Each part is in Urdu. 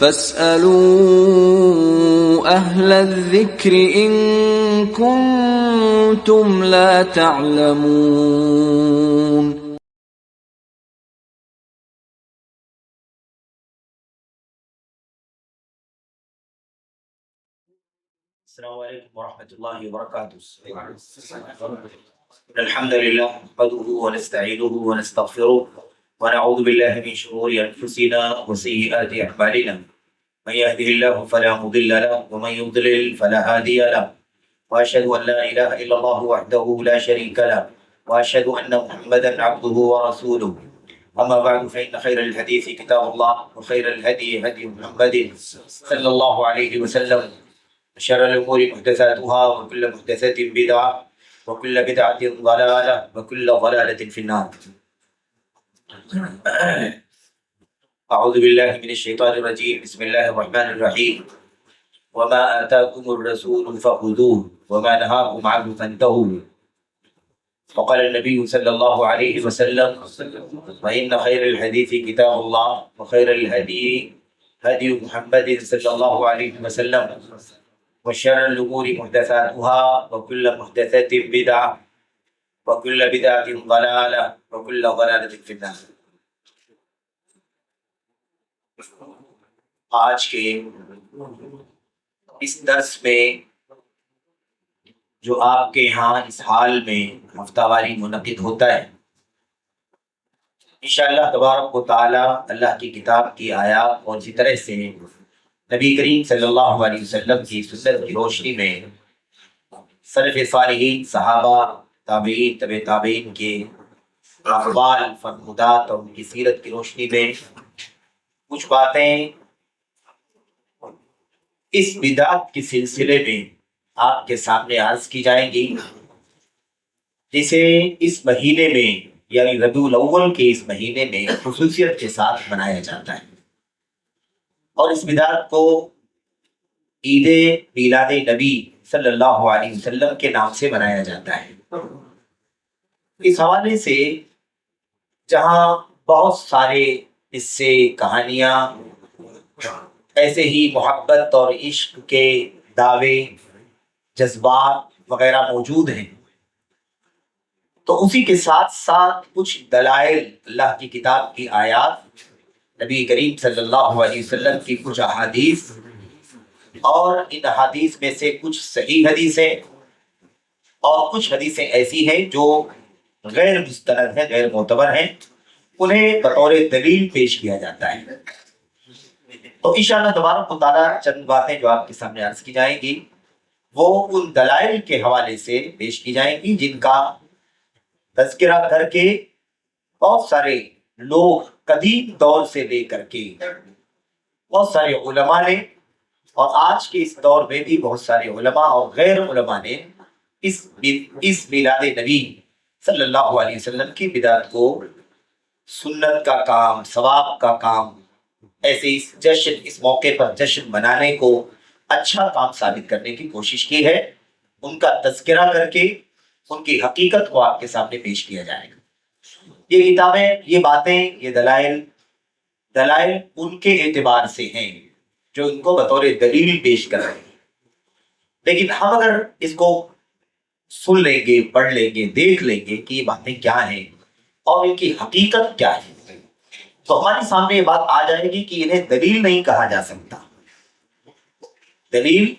فاسألوا أهل الذكر إن كنتم لا تعلمون. السلام علیکم ورحمۃ اللہ وبرکاتہ. الحمد للہ نحمده ونستعینه ونستغفره ونعوذ باللہ من شرور انفسنا وسیئات اعمالنا من يهده الله فلا مضل له ومن يضلل فلا هادي له واشهد ان لا اله الا الله وحده لا شريك له واشهد ان محمدا عبده ورسوله. اما بعد فان خير الحديث كتاب الله وخير الهدي هدي محمد صلى الله عليه وسلم شر الأمور محدثاتها وكل محدثة بدعة وكل بدعة ضلالة وكل ضلالة في النار. أعوذ بالله من الشيطان الرجيم. بسم الله الرحمن الرحيم. وما آتاكم الرسول فخذوه وما نهاكم عنه فانتهوا. وقال النبي صلى الله عليه وسلم وإن خير الحديث كتاب الله وخير الهدي هدي محمد صلى الله عليه وسلم وشر الأمور محدثاتها وكل محدثة بدعة وكل بدعة ضلالة وكل ضلالة في النار. آج کے اس درس میں جو آپ کے ہاں اس حال میں ہفتہ واری منعقد ہوتا ہے، انشاءاللہ تبارک و تعالی اللہ کی کتاب کی آیات اور اسی طرح سے نبی کریم صلی اللہ علیہ وسلم کی سنت کی روشنی میں سلف صالحین، صحابہ، تابعین، تبع تابعین کے اقوال، فرمودات اور ان کی سیرت کی روشنی میں کچھ باتیں اس بدعت کے سلسلے میں آپ کے سامنے عرض کی جائیں گی، جسے اس مہینے میں یعنی ربیع الاول کے اس مہینے میں خصوصیت کے ساتھ منایا جاتا ہے، اور اس بدعت کو عید میلاد نبی صلی اللہ علیہ وسلم کے نام سے منایا جاتا ہے۔ اس حوالے سے جہاں بہت سارے قصے، کہانیاں، ایسے ہی محبت اور عشق کے دعوے، جذبات وغیرہ موجود ہیں، تو اسی کے ساتھ ساتھ کچھ دلائل، اللہ کی کتاب کی آیات، نبی کریم صلی اللہ علیہ وسلم کی کچھ احادیث، اور ان احادیث میں سے کچھ صحیح حدیثیں اور کچھ حدیثیں ایسی ہیں جو غیر مستند ہیں، غیر معتبر ہیں، انہیں بطور دلیل پیش کیا جاتا ہے۔ تو انشاءاللہ تبارک و تعالیٰ چند باتیں جو آپ کے سامنے عرض کی جائیں گی وہ ان دلائل کے حوالے سے پیش کی جائیں گی جن کا تذکرہ کر کے بہت سارے لوگ قدیم دور سے لے کر کے بہت سارے علماء نے، اور آج کے اس دور میں بھی بہت سارے علماء اور غیر علماء نے اس میلاد نبی صلی اللہ علیہ وسلم کی بدعت کو سنت کا کام، ثواب کا کام، ایسے اس موقع پر جشن منانے کو اچھا کام ثابت کرنے کی کوشش کی ہے۔ ان کا تذکرہ کر کے ان کی حقیقت کو آپ کے سامنے پیش کیا جائے گا۔ یہ کتابیں، یہ باتیں، یہ دلائل ان کے اعتبار سے ہیں جو ان کو بطور دلیل پیش کر رہے ہیں، لیکن ہم اگر اس کو سن لیں گے، پڑھ لیں گے، دیکھ لیں گے کہ یہ باتیں کیا ہیں اور ان کی حقیقت کیا ہے، تو ہمارے سامنے یہ بات آ جائے گی کہ انہیں دلیل نہیں کہا جا سکتا۔ دلیل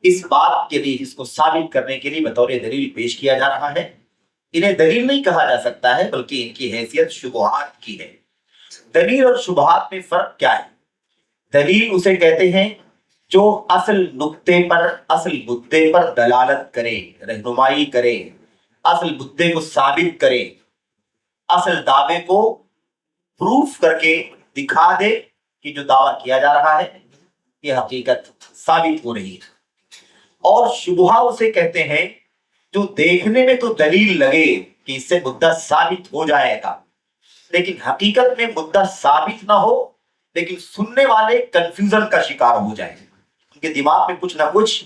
اس بات کے لیے، اس کو ثابت کرنے کے لیے بطور دلیل پیش کیا جا رہا ہے، انہیں دلیل نہیں کہا جا سکتا ہے، بلکہ ان کی حیثیت شبہات کی ہے۔ دلیل اور شبہات میں فرق کیا ہے؟ دلیل اسے کہتے ہیں جو اصل نقطے پر، اصل مدعے پر دلالت کرے، رہنمائی کرے، اصل مدعے کو ثابت کرے، اصل دعوے کو پروف کر کے دکھا دے کہ جو دعویٰ کیا جا رہا ہے یہ حقیقت ثابت ہو رہی ہے۔ اور شبہہ اسے کہتے ہیں جو دیکھنے میں تو دلیل لگے کہ اس سے مدعا ثابت ہو جائے گا، لیکن حقیقت میں مدعا ثابت نہ ہو، لیکن سننے والے کنفیوژن کا شکار ہو جائیں، ان کے دماغ میں کچھ نہ کچھ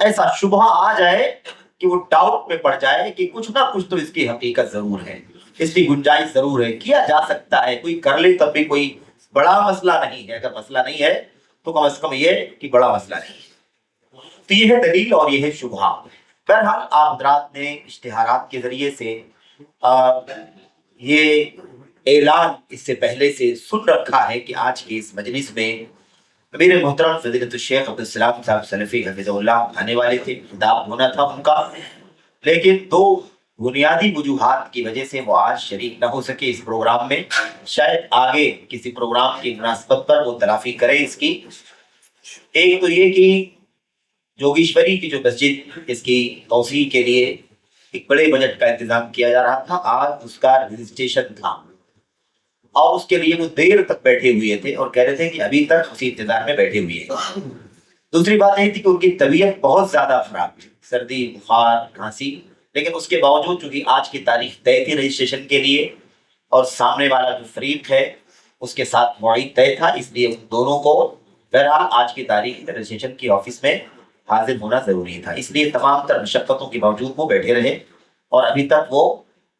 ایسا شبہہ آ جائے کہ وہ ڈاؤٹ میں پڑ جائے کہ کچھ نہ کچھ تو اس کی حقیقت ضرور ہے، اس کی گنجائش ضرور ہے، کیا جا سکتا ہے، کوئی کر لے تب بھی کوئی بڑا مسئلہ نہیں ہے. اگر مسئلہ نہیں ہے تو کم از کم یہ کہ بڑا مسئلہ نہیں ہے. تو یہ ہے دلیل اور یہ ہے شبہہ. بہرحال آپ حضرات نے اشتہارات کے ذریعے سے یہ اعلان اس سے پہلے سے سن رکھا ہے کہ آج کی اس مجلس میں امیر محترم فضیلت الشیخ عبدالسلام صاحب سلفی حفظہ اللہ آنے والے تھے. خطاب ہونا تھا ان کا، لیکن دو بنیادی وجوہات کی وجہ سے وہ آج شریک نہ ہو سکے اس پروگرام میں. شاید آگے کسی پروگرام کی مناسبت پر وہ تلافی کرے اس کی. ایک تو یہ کہ جوگیشوری کی جو مسجد اس کی توسیع کے لیے ایک بڑے بجٹ کا انتظام کیا جا رہا تھا، آج اس کا رجسٹریشن تھا اور اس کے لیے وہ دیر تک بیٹھے ہوئے تھے اور کہہ رہے تھے کہ ابھی تک اسی انتظار میں بیٹھے ہوئے ہیں. دوسری بات یہ تھی کہ ان کی طبیعت بہت زیادہ خراب تھی، سردی، بخار، کھانسی، لیکن اس کے باوجود چونکہ آج کی تاریخ طے تھی رجسٹریشن کے لیے اور سامنے والا جو فریق ہے اس کے ساتھ موعد طے تھا، اس لیے ان دونوں کو بہرحال آج کی تاریخ رجسٹریشن کی آفس میں حاضر ہونا ضروری تھا. اس لیے تمام تر مشقتوں کے باوجود وہ بیٹھے رہے اور ابھی تک وہ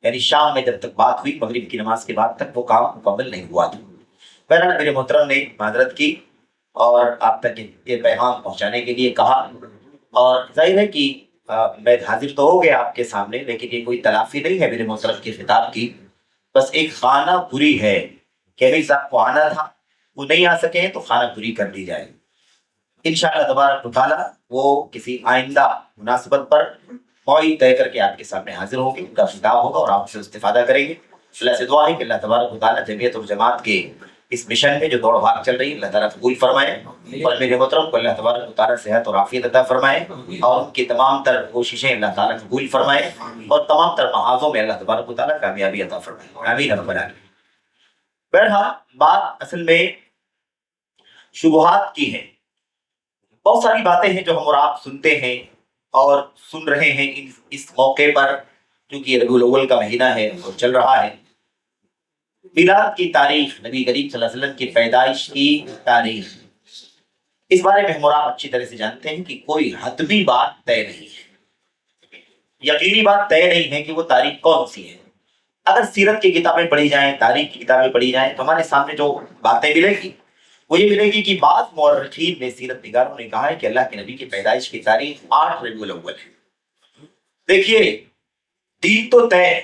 یعنی شام میں جب تک بات ہوئی مغرب کی نماز کے بعد تک وہ کام مکمل نہیں ہوا تھا. بہرحال میرے محترم نے معذرت کی اور آپ تک یہ پیغام پہنچانے کے لیے کہا. اور ظاہر ہے کہ میں حاضر تو ہو گیا آپ کے سامنے، لیکن یہ کوئی تلافی نہیں ہے میرے محترم کے خطاب کی. بس ایک خانہ پوری ہے کہ ابھی صاحب کو آنا تھا، وہ نہیں آ سکے تو خانہ پوری کر دی جائے. انشاءاللہ تبارک و تعالیٰ وہ کسی آئندہ مناسبت پر موعد طے کر کے آپ کے سامنے حاضر ہوں گے، ان کا خطاب ہوگا اور آپ سے استفادہ کریں گے. اللہ سے دعا ہے کہ اللہ تبارک و تعالیٰ جمعیت اور جماعت کے اس مشن میں جو دوڑ بھاگ چل رہی ہے اللہ تعالیٰ قبول فرمائے اور میرے محترم کو اللہ تبارک و تعالیٰ صحت اور عافیت عطا فرمائے اور ان کی تمام تر کوششیں اللہ تعالیٰ قبول فرمائے اور تمام تر محاذوں میں اللہ تبارک و تعالیٰ کامیابی عطا فرمائے. آمین رب العالمین. بہرحال بات اصل میں شبہات کی ہے. بہت ساری باتیں ہیں جو ہم اور آپ سنتے ہیں اور سن رہے ہیں اس موقع پر، کیونکہ یہ ربیع الاول کا مہینہ ہے اور چل رہا ہے. میلاد کی تاریخ، نبی کریم صلی اللہ علیہ وسلم کی پیدائش کی تاریخ، اس بارے میں ہم اور آپ اچھی طرح سے جانتے ہیں کہ کوئی حتمی بات طے نہیں ہے، یقینی بات طے نہیں ہے کہ وہ تاریخ کون سی ہے. اگر سیرت کی کتابیں پڑھی جائیں، تاریخ کی کتابیں پڑھی جائیں تو ہمارے سامنے جو باتیں ملے گی وہ یہ ملے گی کہ بعض مورخین نے، سیرت نگاروں نے کہا ہے کہ اللہ کے نبی کی پیدائش کی تاریخ 8 ربیع الاول ہے. دیکھیے دن تو طے ہے،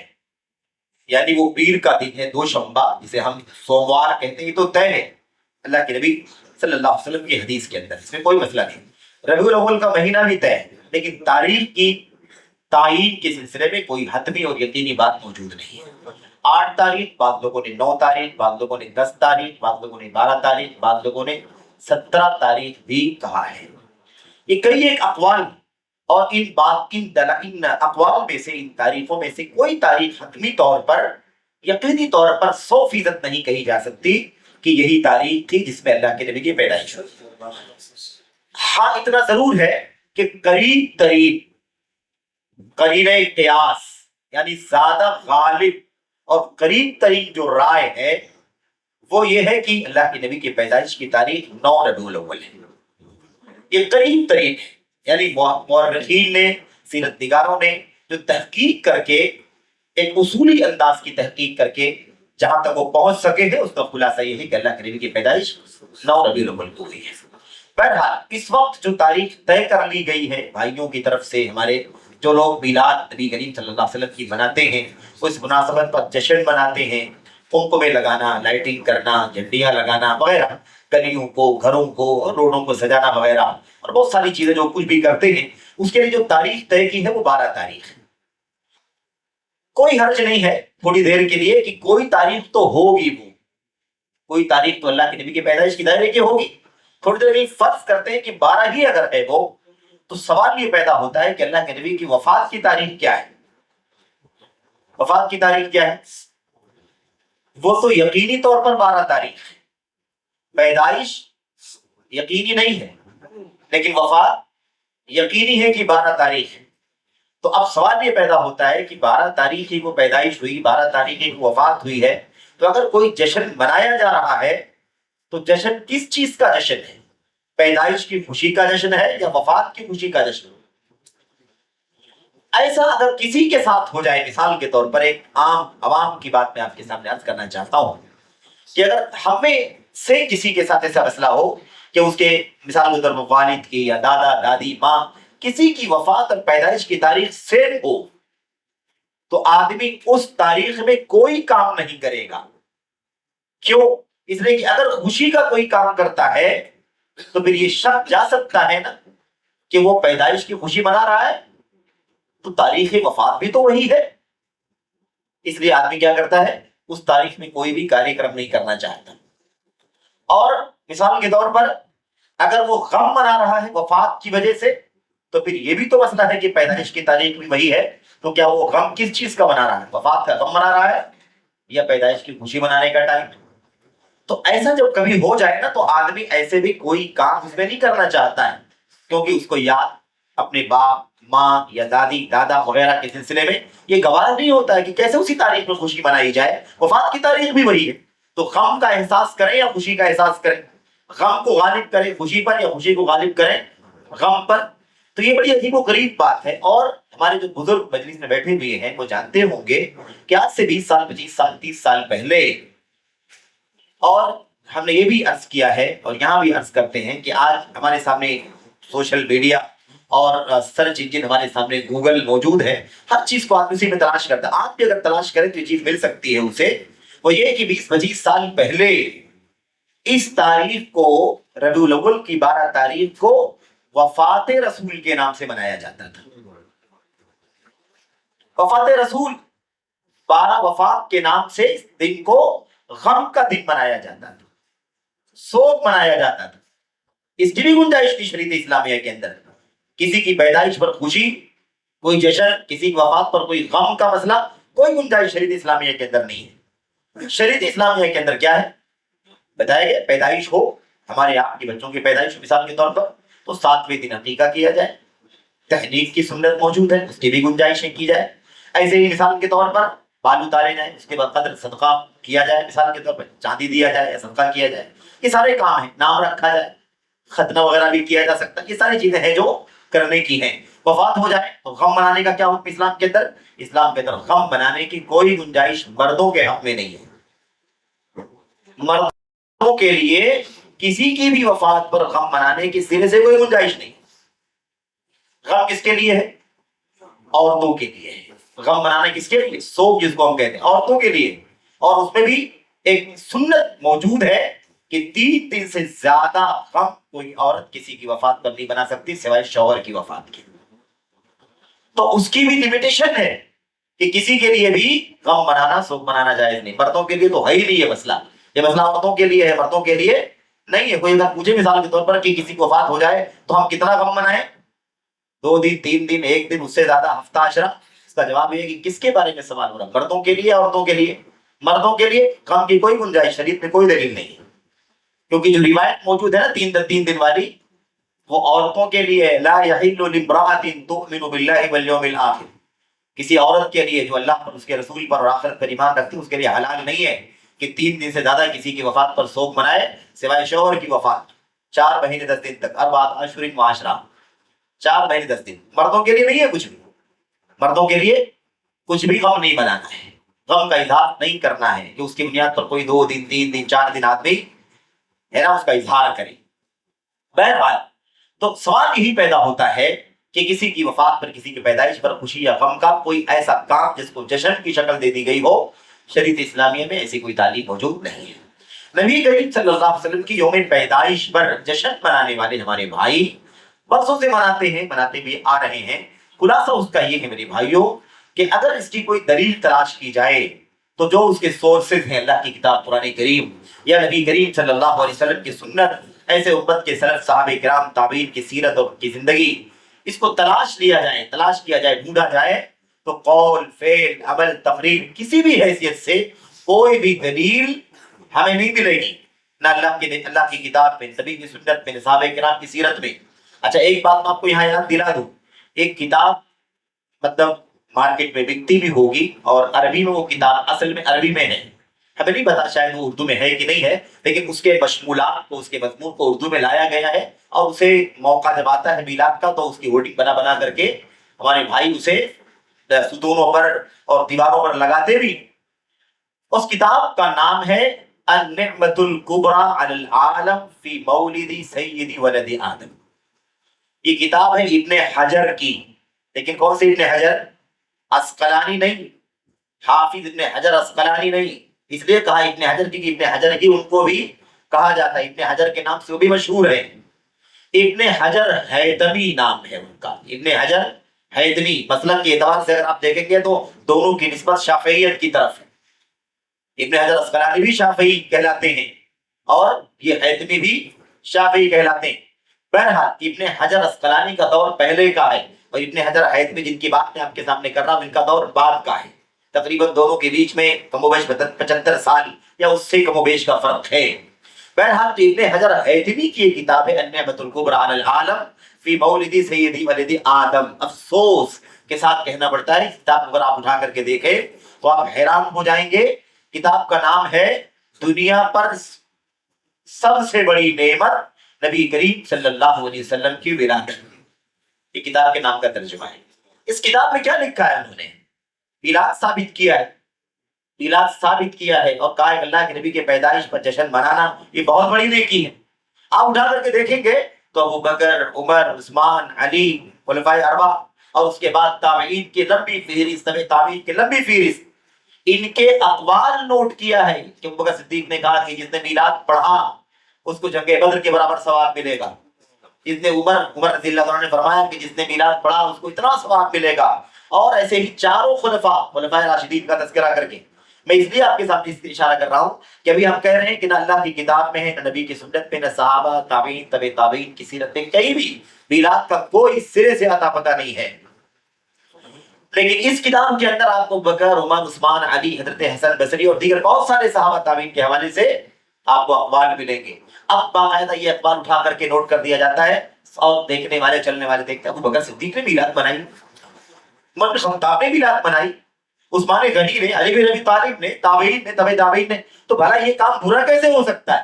یعنی وہ پیر کا دن ہے، دوشنبہ جسے ہم سوموار کہتے ہیں، یہ تو طے ہے اللہ کے نبی صلی اللہ علیہ وسلم کی حدیث کے اندر، اس میں کوئی مسئلہ نہیں. ربیع الاول کا مہینہ بھی طے ہے، لیکن تاریخ کی تعیین کے سلسلے میں کوئی حتمی اور یقینی بات موجود نہیں ہے. 8 تاریخ، بعض لوگوں نے 9 تاریخ، بعض لوگوں نے 10 تاریخ، بعض لوگوں نے 12 تاریخ، بعض لوگوں نے 17 تاریخ بھی کہا ہے. یہ کئی ایک اقوال اور ان اقوال میں سے، ان تاریخوں میں سے کوئی تاریخ حتمی طور پر، یقینی طور پر 100% نہیں کہی جا سکتی کہ یہی تاریخ تھی جس میں اللہ کے نبی کی پیدائش ہوئی. ہاں اتنا ضرور ہے کہ قریب ترین قرینہ قیاس یعنی زیادہ غالب اور قریب ترین جو رائے ہے وہ یہ ہے کہ اللہ کے نبی کی پیدائش کی تاریخ 9 ربیع الاول ہے. یہ قریب ترین ہے، یعنی مورخین نے، سیرت نگاروں نے جو تحقیق کر کے ایک اصولی انداز کی تحقیق کر کے جہاں تک وہ پہنچ سکے ہیں، اس کا خلاصہ یہ ہے کہ اللہ کے نبی کی پیدائش 9 ربیع الاول کو ہوئی ہے. بہرحال اس وقت جو تاریخ طے کر لی گئی ہے بھائیوں کی طرف سے، ہمارے جو لوگ میلاد نبی کریم صلی اللہ علیہ وسلم کی مناتے ہیں، اس مناسبت پر جشن مناتے ہیں، قمقمے لگانا، لائٹنگ کرنا، جھنڈیاں لگانا وغیرہ، گلیوں کو، گھروں کو، روڈوں کو سجانا وغیرہ اور بہت ساری چیزیں جو کچھ بھی کرتے ہیں، اس کے لیے جو تاریخ طے کی ہے وہ 12 تاریخ ہے. کوئی حرج نہیں ہے تھوڑی دیر کے لیے کہ کوئی تاریخ تو ہوگی، وہ کوئی تاریخ تو اللہ کے نبی کی پیدائش کی دائرے کی ہوگی. تھوڑی دیر میں فرض کرتے ہیں کہ 12 ہی اگر ہے وہ، تو سوال یہ پیدا ہوتا ہے کہ اللہ کے نبی کی وفات کی تاریخ کیا ہے؟ وفات کی تاریخ کیا ہے؟ وہ تو یقینی طور پر 12 تاریخ ہے. پیدائش یقینی نہیں ہے لیکن وفات یقینی ہے کہ 12 تاریخ ہے. تو اب سوال یہ پیدا ہوتا ہے کہ 12 تاریخ ہی وہ پیدائش ہوئی، 12 تاریخ ہی وہ وفات ہوئی ہے، تو اگر کوئی جشن منایا جا رہا ہے تو جشن کس چیز کا جشن ہے؟ پیدائش کی خوشی کا جشن ہے یا وفات کی خوشی کا جشن؟ ایسا اگر کسی کے ساتھ ہو جائے، مثال کے طور پر ایک عام عوام کی بات میں آپ کے سامنے عرض کرنا چاہتا ہوں کہ اگر ہمیں سے کسی کے ساتھ ایسا مسئلہ ہو کہ اس کے مثال کے طور پر والد کی یا دادا دادی ماں کسی کی وفات اور پیدائش کی تاریخ سیم ہو تو آدمی اس تاریخ میں کوئی کام نہیں کرے گا. کیوں؟ اس لیے کہ اگر خوشی کا کوئی کام کرتا ہے تو پھر یہ شک جا سکتا ہے نا کہ وہ پیدائش کی خوشی منا رہا ہے تو تاریخ وفات بھی تو وہی ہے. اس لیے آدمی کیا کرتا ہے؟ اس تاریخ میں کوئی بھی کاریہ کرم نہیں کرنا چاہتا. اور مثال کے طور پر اگر وہ غم منا رہا ہے وفات کی وجہ سے تو پھر یہ بھی تو مسئلہ ہے کہ پیدائش کی تاریخ بھی وہی ہے تو کیا وہ غم کس چیز کا منا رہا ہے؟ وفات کا غم منا رہا ہے یا پیدائش کی خوشی منانے کا ٹائم؟ تو ایسا جب کبھی ہو جائے نا تو آدمی ایسے بھی کوئی کام اس میں نہیں کرنا چاہتا ہے کیونکہ اس کو یاد اپنے باپ ماں یا دادی دادا وغیرہ کے سلسلے میں یہ گوارا نہیں ہوتا ہے کہ کیسے اسی تاریخ میں خوشی منائی جائے. وفات کی تاریخ بھی وہی ہے تو غم کا احساس کریں یا خوشی کا احساس کریں, غم کو غالب کریں خوشی پر یا خوشی کو غالب کریں غم پر. تو یہ بڑی عجیب و غریب بات ہے. اور ہمارے جو بزرگ مجلس میں بیٹھے ہوئے ہیں وہ جانتے ہوں گے کہ آج سے 20 سال 25 سال 30 سال پہلے, اور ہم نے یہ بھی عرض کیا ہے اور یہاں بھی عرض کرتے ہیں کہ آج ہمارے سامنے سوشل میڈیا اور سرچ انجن ہمارے سامنے گوگل موجود ہے, ہر چیز کو آدمی اسی میں تلاش کرتا ہے. آپ بھی اگر تلاش کریں تو یہ چیز مل سکتی ہے اسے. وہ یہ کہ 20-25 سال پہلے اس تاریخ کو ربیع الاول کی 12 تاریخ کو وفات رسول کے نام سے منایا جاتا تھا. وفات رسول 12 وفات کے نام سے اس دن کو غم کا دن منایا جاتا تھا, سوگ منایا جاتا تھا. اس کی بھی گنجائش تھی شریعت اسلامیہ کے اندر. کسی کی پیدائش پر خوشی کوئی جشن, کسی کی وفات پر کوئی غم کا مسئلہ, کوئی گنجائش شریعت اسلامیہ کے اندر نہیں ہے. شریعت اسلامیہ کے اندر کیا ہے بتایا گیا؟ پیدائش ہو ہمارے آپ کے بچوں کی پیدائش مثال کے طور پر تو 7ویں دن عقیقہ کیا جائے. تحنیک کی سنت موجود ہے, اس کی بھی گنجائشیں کی جائے. ایسے ہی مثال کے طور پر بال اتارے جائیں, اس کے بعد قدر صدقہ کیا جائے, مثال کے طور پر چاندی دیا جائے یا صدقہ کیا جائے. یہ سارے کام ہیں. نام رکھا جائے, ختنہ وغیرہ بھی کیا جا سکتا ہے. یہ ساری چیزیں ہیں جو کرنے کی ہیں. وفات ہو جائے تو غم منانے کا کیا حکم اسلام کے اندر؟ اسلام کے اندر غم منانے کی کوئی گنجائش مردوں کے حق میں نہیں ہے. مردوں کے لیے کسی کی بھی وفات پر غم منانے کی سرے سے کوئی گنجائش نہیں. غم کس کے لیے ہے؟ عورتوں کے لیے. غم منانا کس کے لیے؟ سوگ جس کو ہم کہتے ہیں, عورتوں کے لیے. اور اس میں بھی ایک سنت موجود ہے کہ 3 دن سے زیادہ غم کوئی عورت کسی کی وفات پر نہیں بنا سکتی سوائے شوہر کی وفات کی. تو اس کی بھی لمیٹیشن ہے کہ کسی کے لیے بھی غم منانا سوگ منانا جائز نہیں. مردوں کے لیے تو ہے ہی نہیں یہ مسئلہ. یہ مسئلہ عورتوں کے لیے ہے, مردوں کے لیے نہیں ہے. کوئی اگر پوچھے مثال کے طور پر کہ کسی کو وفات ہو جائے تو ہم کتنا غم منائیں, 2 دن 3 دن 1 دن اس سے زیادہ ہفتہ عشرہ, اس کا جواب یہ ہے کہ کس کے بارے میں سوال ہو رہا ہے؟ مردوں کے لیے عورتوں کے لیے؟ مردوں کے لیے غم کی کوئی گنجائش شریعت میں کوئی دلیل نہیں ہے. کیونکہ جو روایت موجود ہے نا 3 دن والی وہ عورتوں کے لیے لا یحل لامرأۃ تؤمن باللہ والیوم الآخر. کسی عورت کے لیے جو اللہ پر اس کے رسول پر اور آخرت پر ایمان رکھتی ہے اس کے لیے حلال نہیں ہے کہ 3 دن سے زیادہ کسی کی وفات پر سوگ منائے سوائے شوہر کی وفات. 4 مہینے 10 دن تک, 4 اشہر و عشرہ, 4 مہینے 10 دن. مردوں کے لیے نہیں ہے کچھ بھی. مردوں کے لیے کچھ بھی غم نہیں منانا ہے, غم کا اظہار نہیں کرنا ہے کہ اس کی بنیاد پر کوئی 2 دن 3 دن 4 دن آدمی ہے نا اس کا اظہار کرے. بہرحال تو سوال یہی پیدا ہوتا ہے کہ کسی کی وفات پر کسی کی پیدائش پر خوشی یا غم کا کوئی ایسا کام جس کو جشن کی شکل دے دی گئی ہو, شریعت اسلامیہ میں ایسی کوئی تعلیم موجود نہیں ہے. نبی کریم صلی اللہ علیہ وسلم کی یوم پیدائش پر جشن منانے والے ہمارے بھائی برسوں سے مناتے ہیں, مناتے بھی آ رہے ہیں. خلاصہ اس کا یہ ہے میرے بھائیوں کہ اگر اس کی کوئی دلیل تلاش کی جائے تو جو اس کے سورسز ہیں اللہ کی کتاب قرآن کریم یا نبی کریم صلی اللہ علیہ وسلم کی سنت, ایسے امت کے سلف صحابہ کرام تابعین کی سیرت اور کی زندگی, اس کو تلاش کیا جائے ڈھونڈا جائے تو قول فعل عمل تقریر کسی بھی حیثیت سے کوئی بھی دلیل ہمیں نہیں ملے گی, نہ اللہ کی کتاب میں, نبی کی سنت میں, صحابہ کرام کی سیرت میں. اچھا ایک بات میں آپ کو یہاں یاد دلا دوں, ایک کتاب مطلب مارکیٹ میں بکتی بھی ہوگی اور عربی میں وہ کتاب اصل میں عربی میں ہے, ہمیں نہیں پتا شاید وہ اردو میں ہے کہ نہیں ہے, لیکن اس کے مشمولات کو اس کے مضمون کو اردو میں لایا گیا ہے اور اسے موقع جب آتا ہے میلاد کا تو اس کی ہوردنگ بنا کر کے ہمارے بھائی اسے ستونوں پر اور دیواروں پر لگاتے بھی. اس کتاب کا نام ہے النعمت الکبریٰ علی العالم فی مولد سید ولد آدم. یہ کتاب ہے ابن حجر کی، لیکن کون سے ابن حجر؟ اسقلانی نہیں، حافظ ابن حجر اسقلانی نہیں. اس لیے کہا ابن حجر کی، ابن حجر کی ان کو بھی کہا جاتا ہے، ابن حجر کے نام سے وہ بھی مشہور ہے. ابن حجر ہیثمی نام ہے ان کا، ابن حجر ہیثمی. مسلک کے اعتبار سے اگر آپ دیکھیں گے تو دونوں کی نسبت شافعیت کی طرف ہے. ابن حجر اسقلانی بھی شافعی کہلاتے ہیں اور یہ ہیثمی بھی شافعی کہلاتے ہیں. بہرحال ابن حجر اسقلانی کا دور پہلے کا ہے اور ابن حجر ہیثمی جن کی بات میں آپ کے سامنے کر رہا ہوں ان کا دور بعد کا ہے. تقریباً دونوں کے بیچ میں کم و بیش 75 سال یا اس سے کم و بیش کا فرق ہے. بہرحال تو ابن حجر ہیثمی کی یہ کتاب ہے النعمت الکبریٰ علی العالم فی مولد سید ولد آدم. افسوس کے ساتھ کہنا پڑتا ہے، کتاب اگر آپ اٹھا کر کے دیکھیں تو آپ حیران ہو جائیں گے. کتاب کا نام ہے دنیا پر سب سے بڑی نعمت نبی کریم صلی اللہ علیہ وسلم کی ولادت. یہ کتاب کے نام کا ترجمہ ہے. اس کتاب میں کیا لکھا ہے؟ انہوں نے میلاد ثابت کیا ہے، میلاد ثابت کیا ہے اور کہا ہے اللہ کے نبی کے پیدائش پر جشن منانا یہ بہت بڑی نیکی ہے. آپ اٹھا کر کے دیکھیں گے تو ابو بکر، عمر، عثمان، علی، خلفائے اربعہ اور اس کے بعد تابعین کی لمبی فہرست، تابعین کی لمبی فہرست، ان کے اقوال نوٹ کیا ہے کہ ابو بکر صدیق نے کہا کہ جس نے میلاد پڑھا اس کو جنگ بدر کے برابر ثواب ملے گا. جس نے عمر رضی اللہ عنہ نے فرمایا کہ جس نے میلاد پڑھا اس کو اتنا ثواب ملے گا. اور ایسے ہی چاروں خلفاء راشدین کا تذکرہ کر کے میں اس لیے آپ کے سامنے اس کی اشارہ کر رہا ہوں کہ ابھی ہم کہہ رہے ہیں کہ نہ اللہ کی کتاب میں ہے، نہ نبی کی سنت میں، نہ صحابہ، تابعین، تبع تابعین کی سیرت میں کہیں بھی میلاد کا کوئی سرے سے اتا پتہ نہیں ہے. لیکن اس کتاب کے اندر آپ کو بکر، عمر، عثمان، علی، حضرت حسن بصری اور دیگر بہت سارے صحابہ تابعین کے حوالے سے آپ کو اقوال ملیں گے. اب باقاعدہ یہ اقوال اٹھا کر کے نوٹ کر دیا جاتا ہے اور دیکھنے والے چلنے والے دیکھتے ہیں ابو بکر صدیق نے میلاد منائی، عمر بن خطاب نے میلاد منائی، عثمان غنی نے، علی بن ابی طالب نے، تابعین نے، تبع تابعین نے، تو بھلا یہ کام برا کیسے ہو سکتا ہے؟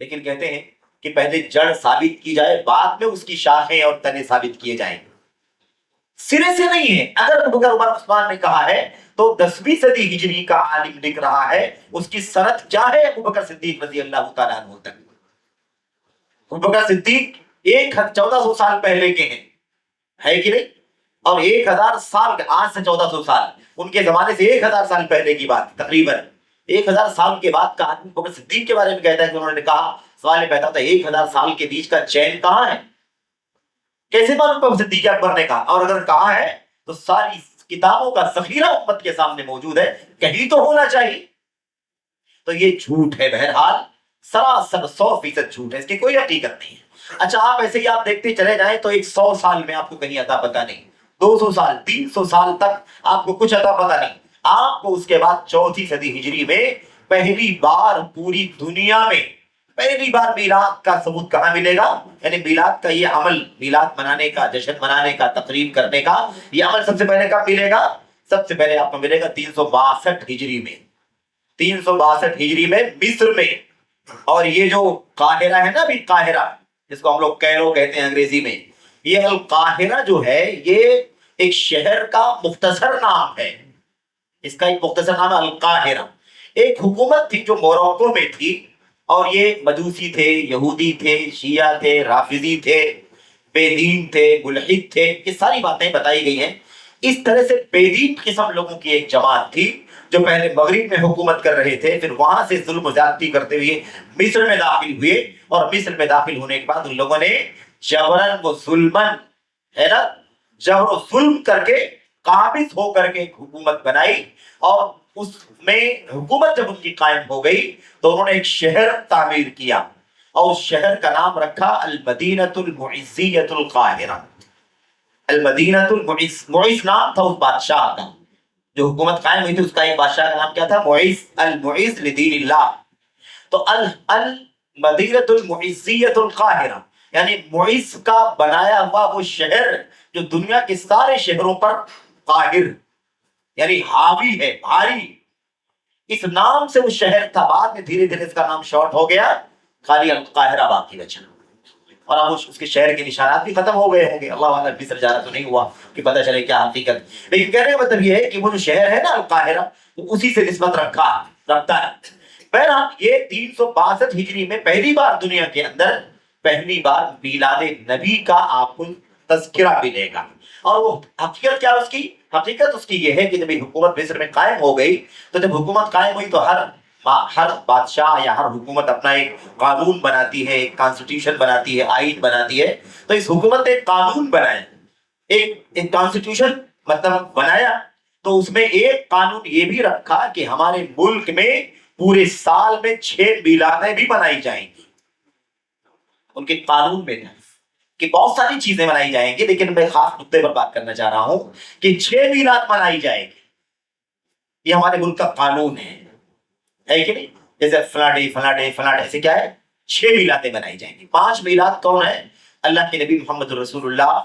لیکن کہتے ہیں کہ پہلے جڑ ثابت کی جائے، بعد میں اس کی شاخیں اور تنے ثابت کیے جائیں. سرے سے نہیں ہے. اگر ابو بکر، عمر، عثمان نے کہا ہے تو 10ویں صدی ہجری کا عالم لکھ رہا ہے، اس کی سند کیا ہے؟ ابو بکر صدیق رضی اللہ تعالیٰ عنہ تک. ابو بکر صدیق 1400 سال پہلے کے ہیں، ہے کہ نہیں؟ اور 1000 سال آج سے 1400 سال ان کے زمانے سے 1000 سال پہلے کی بات، تقریباً 1000 سال کے بعد کا آدمی ابو بکر صدیق کے بارے میں کہتا ہے کہ انہوں نے کہا، سوال پیدا ہوتا ہے 1000 سال کے بیچ کا چین کہاں ہے؟ کیسے معلوم ابو بکر صدیق اکبر نے کہا؟ اور اگر کہا ہے تو ساری کتابوں کا ذخیرہ امت کے سامنے موجود ہے، کہیں تو ہونا چاہیے. تو یہ جھوٹ ہے، بہرحال سراسر 100% جھوٹ ہے، اس کی کوئی حقیقت نہیں ہے. اچھا آپ ایسے ہی آپ دیکھتے چلے جائیں تو 100 سال میں آپ کو کہیں اتا پتہ نہیں، 200 سال 300 سال تک آپ کو کچھ اتا پتہ نہیں. آپ کو اس کے بعد 4تھی صدی ہجری میں پہلی بار پوری دنیا میں پہلی بار میلاد کا ثبوت کہاں ملے گا؟ یعنی میلاد کا یہ عمل، میلاد منانے کا، جشن منانے کا، تقریب کرنے کا یہ عمل سب سے پہلے کب ملے گا؟ سب سے پہلے آپ کو ملے گا 362 ہجری میں. 362 ہجری میں مصر میں. اور یہ جو قاہرہ ہے نا، ابھی قاہرہ جس کو ہم لوگ کیرو کہتے ہیں انگریزی میں، یہ القاہرہ جو ہے یہ ایک شہر کا مختصر نام ہے. اس کا ایک مختصر نام ہے القاہرہ. ایک حکومت تھی جو موروکو میں تھی اور یہ مجوسی تھے، یہودی تھے، شیعہ تھے، رافضی تھے، بے دین تھے، ملحد تھے، یہ ساری باتیں بتائی گئی ہیں. اس طرح سے بے دین قسم لوگوں کی ایک جماعت تھی جو پہلے مغرب میں حکومت کر رہے تھے، پھر وہاں سے ظلم و زیادتی کرتے ہوئے مصر میں داخل ہوئے اور مصر میں داخل ہونے کے بعد ان لوگوں نے جبرن و ظلمن، ہے نا، جبر و ظلم کر کے قابض ہو کر کے ایک حکومت بنائی. اور اس میں حکومت جب ان کی قائم ہو گئی تو انہوں نے ایک شہر تعمیر کیا اور اس شہر کا نام رکھا المدینۃ المعزیۃ القاہرہ. المدینۃ المعز، معز نام تھا اس بادشاہ کا جو حکومت قائم ہوئی تھی، اس کا ایک بادشاہ کا نام کیا تھا؟ معز، المعز لدین اللہ. تو المدینۃ المعزیۃ القاہرہ یعنی معز کا بنایا ہوا وہ شہر جو دنیا کے سارے شہروں پر قاہر یعنی حاوی ہے، بھاری. اس نام سے وہ شہر تھا. بعد میں دھیرے دھیرے اس کا نام شارٹ ہو گیا، خالی القاہرہ باقی بچا. اور اب اس کے شہر کے نشانات بھی ختم ہو گئے ہوں گے، اللہ اعلم مصر جانا تو نہیں ہوا کہ پتہ چلے کیا حقیقت. لیکن کہنے کا مطلب یہ ہے کہ وہ جو شہر ہے نا القاہرہ، اسی سے نسبت رکھتا ہے. بہرحال یہ 362 ہجری میں پہلی بار دنیا کے اندر پہلی بار میلاد نبی کا آپ کو تذکرہ ملے گا. اور وہ حقیقت کیا اس کی؟ حقیقت اس کی یہ ہے کہ جب حکومت مصر میں قائم ہو گئی تو جب حکومت قائم ہوئی تو ہر بادشاہ یا ہر حکومت اپنا ایک قانون بناتی ہے، ایک کانسٹیٹیوشن بناتی ہے، آئین بناتی ہے. تو اس حکومت نے ایک قانون بنایا، ایک کانسٹیٹیوشن مطلب بنایا. تو اس میں ایک قانون یہ بھی رکھا کہ ہمارے ملک میں پورے سال میں 6 میلادیں بھی منائی جائیں گی. ان کے قانون میں کہ بہت ساری چیزیں منائی جائیں گی، لیکن میں خاص نقطے پر بات کرنا چاہ رہا ہوں کہ 6 میلاد منائی جائے گی. یہ ہمارے ملک کا قانون ہے کہ نہیں؟ جیسے فلاں ڈے ایسے کیا ہے 6 میلادیں منائی جائیں گی. 5 میلاد کون ہے؟ اللہ کے نبی محمد رسول اللہ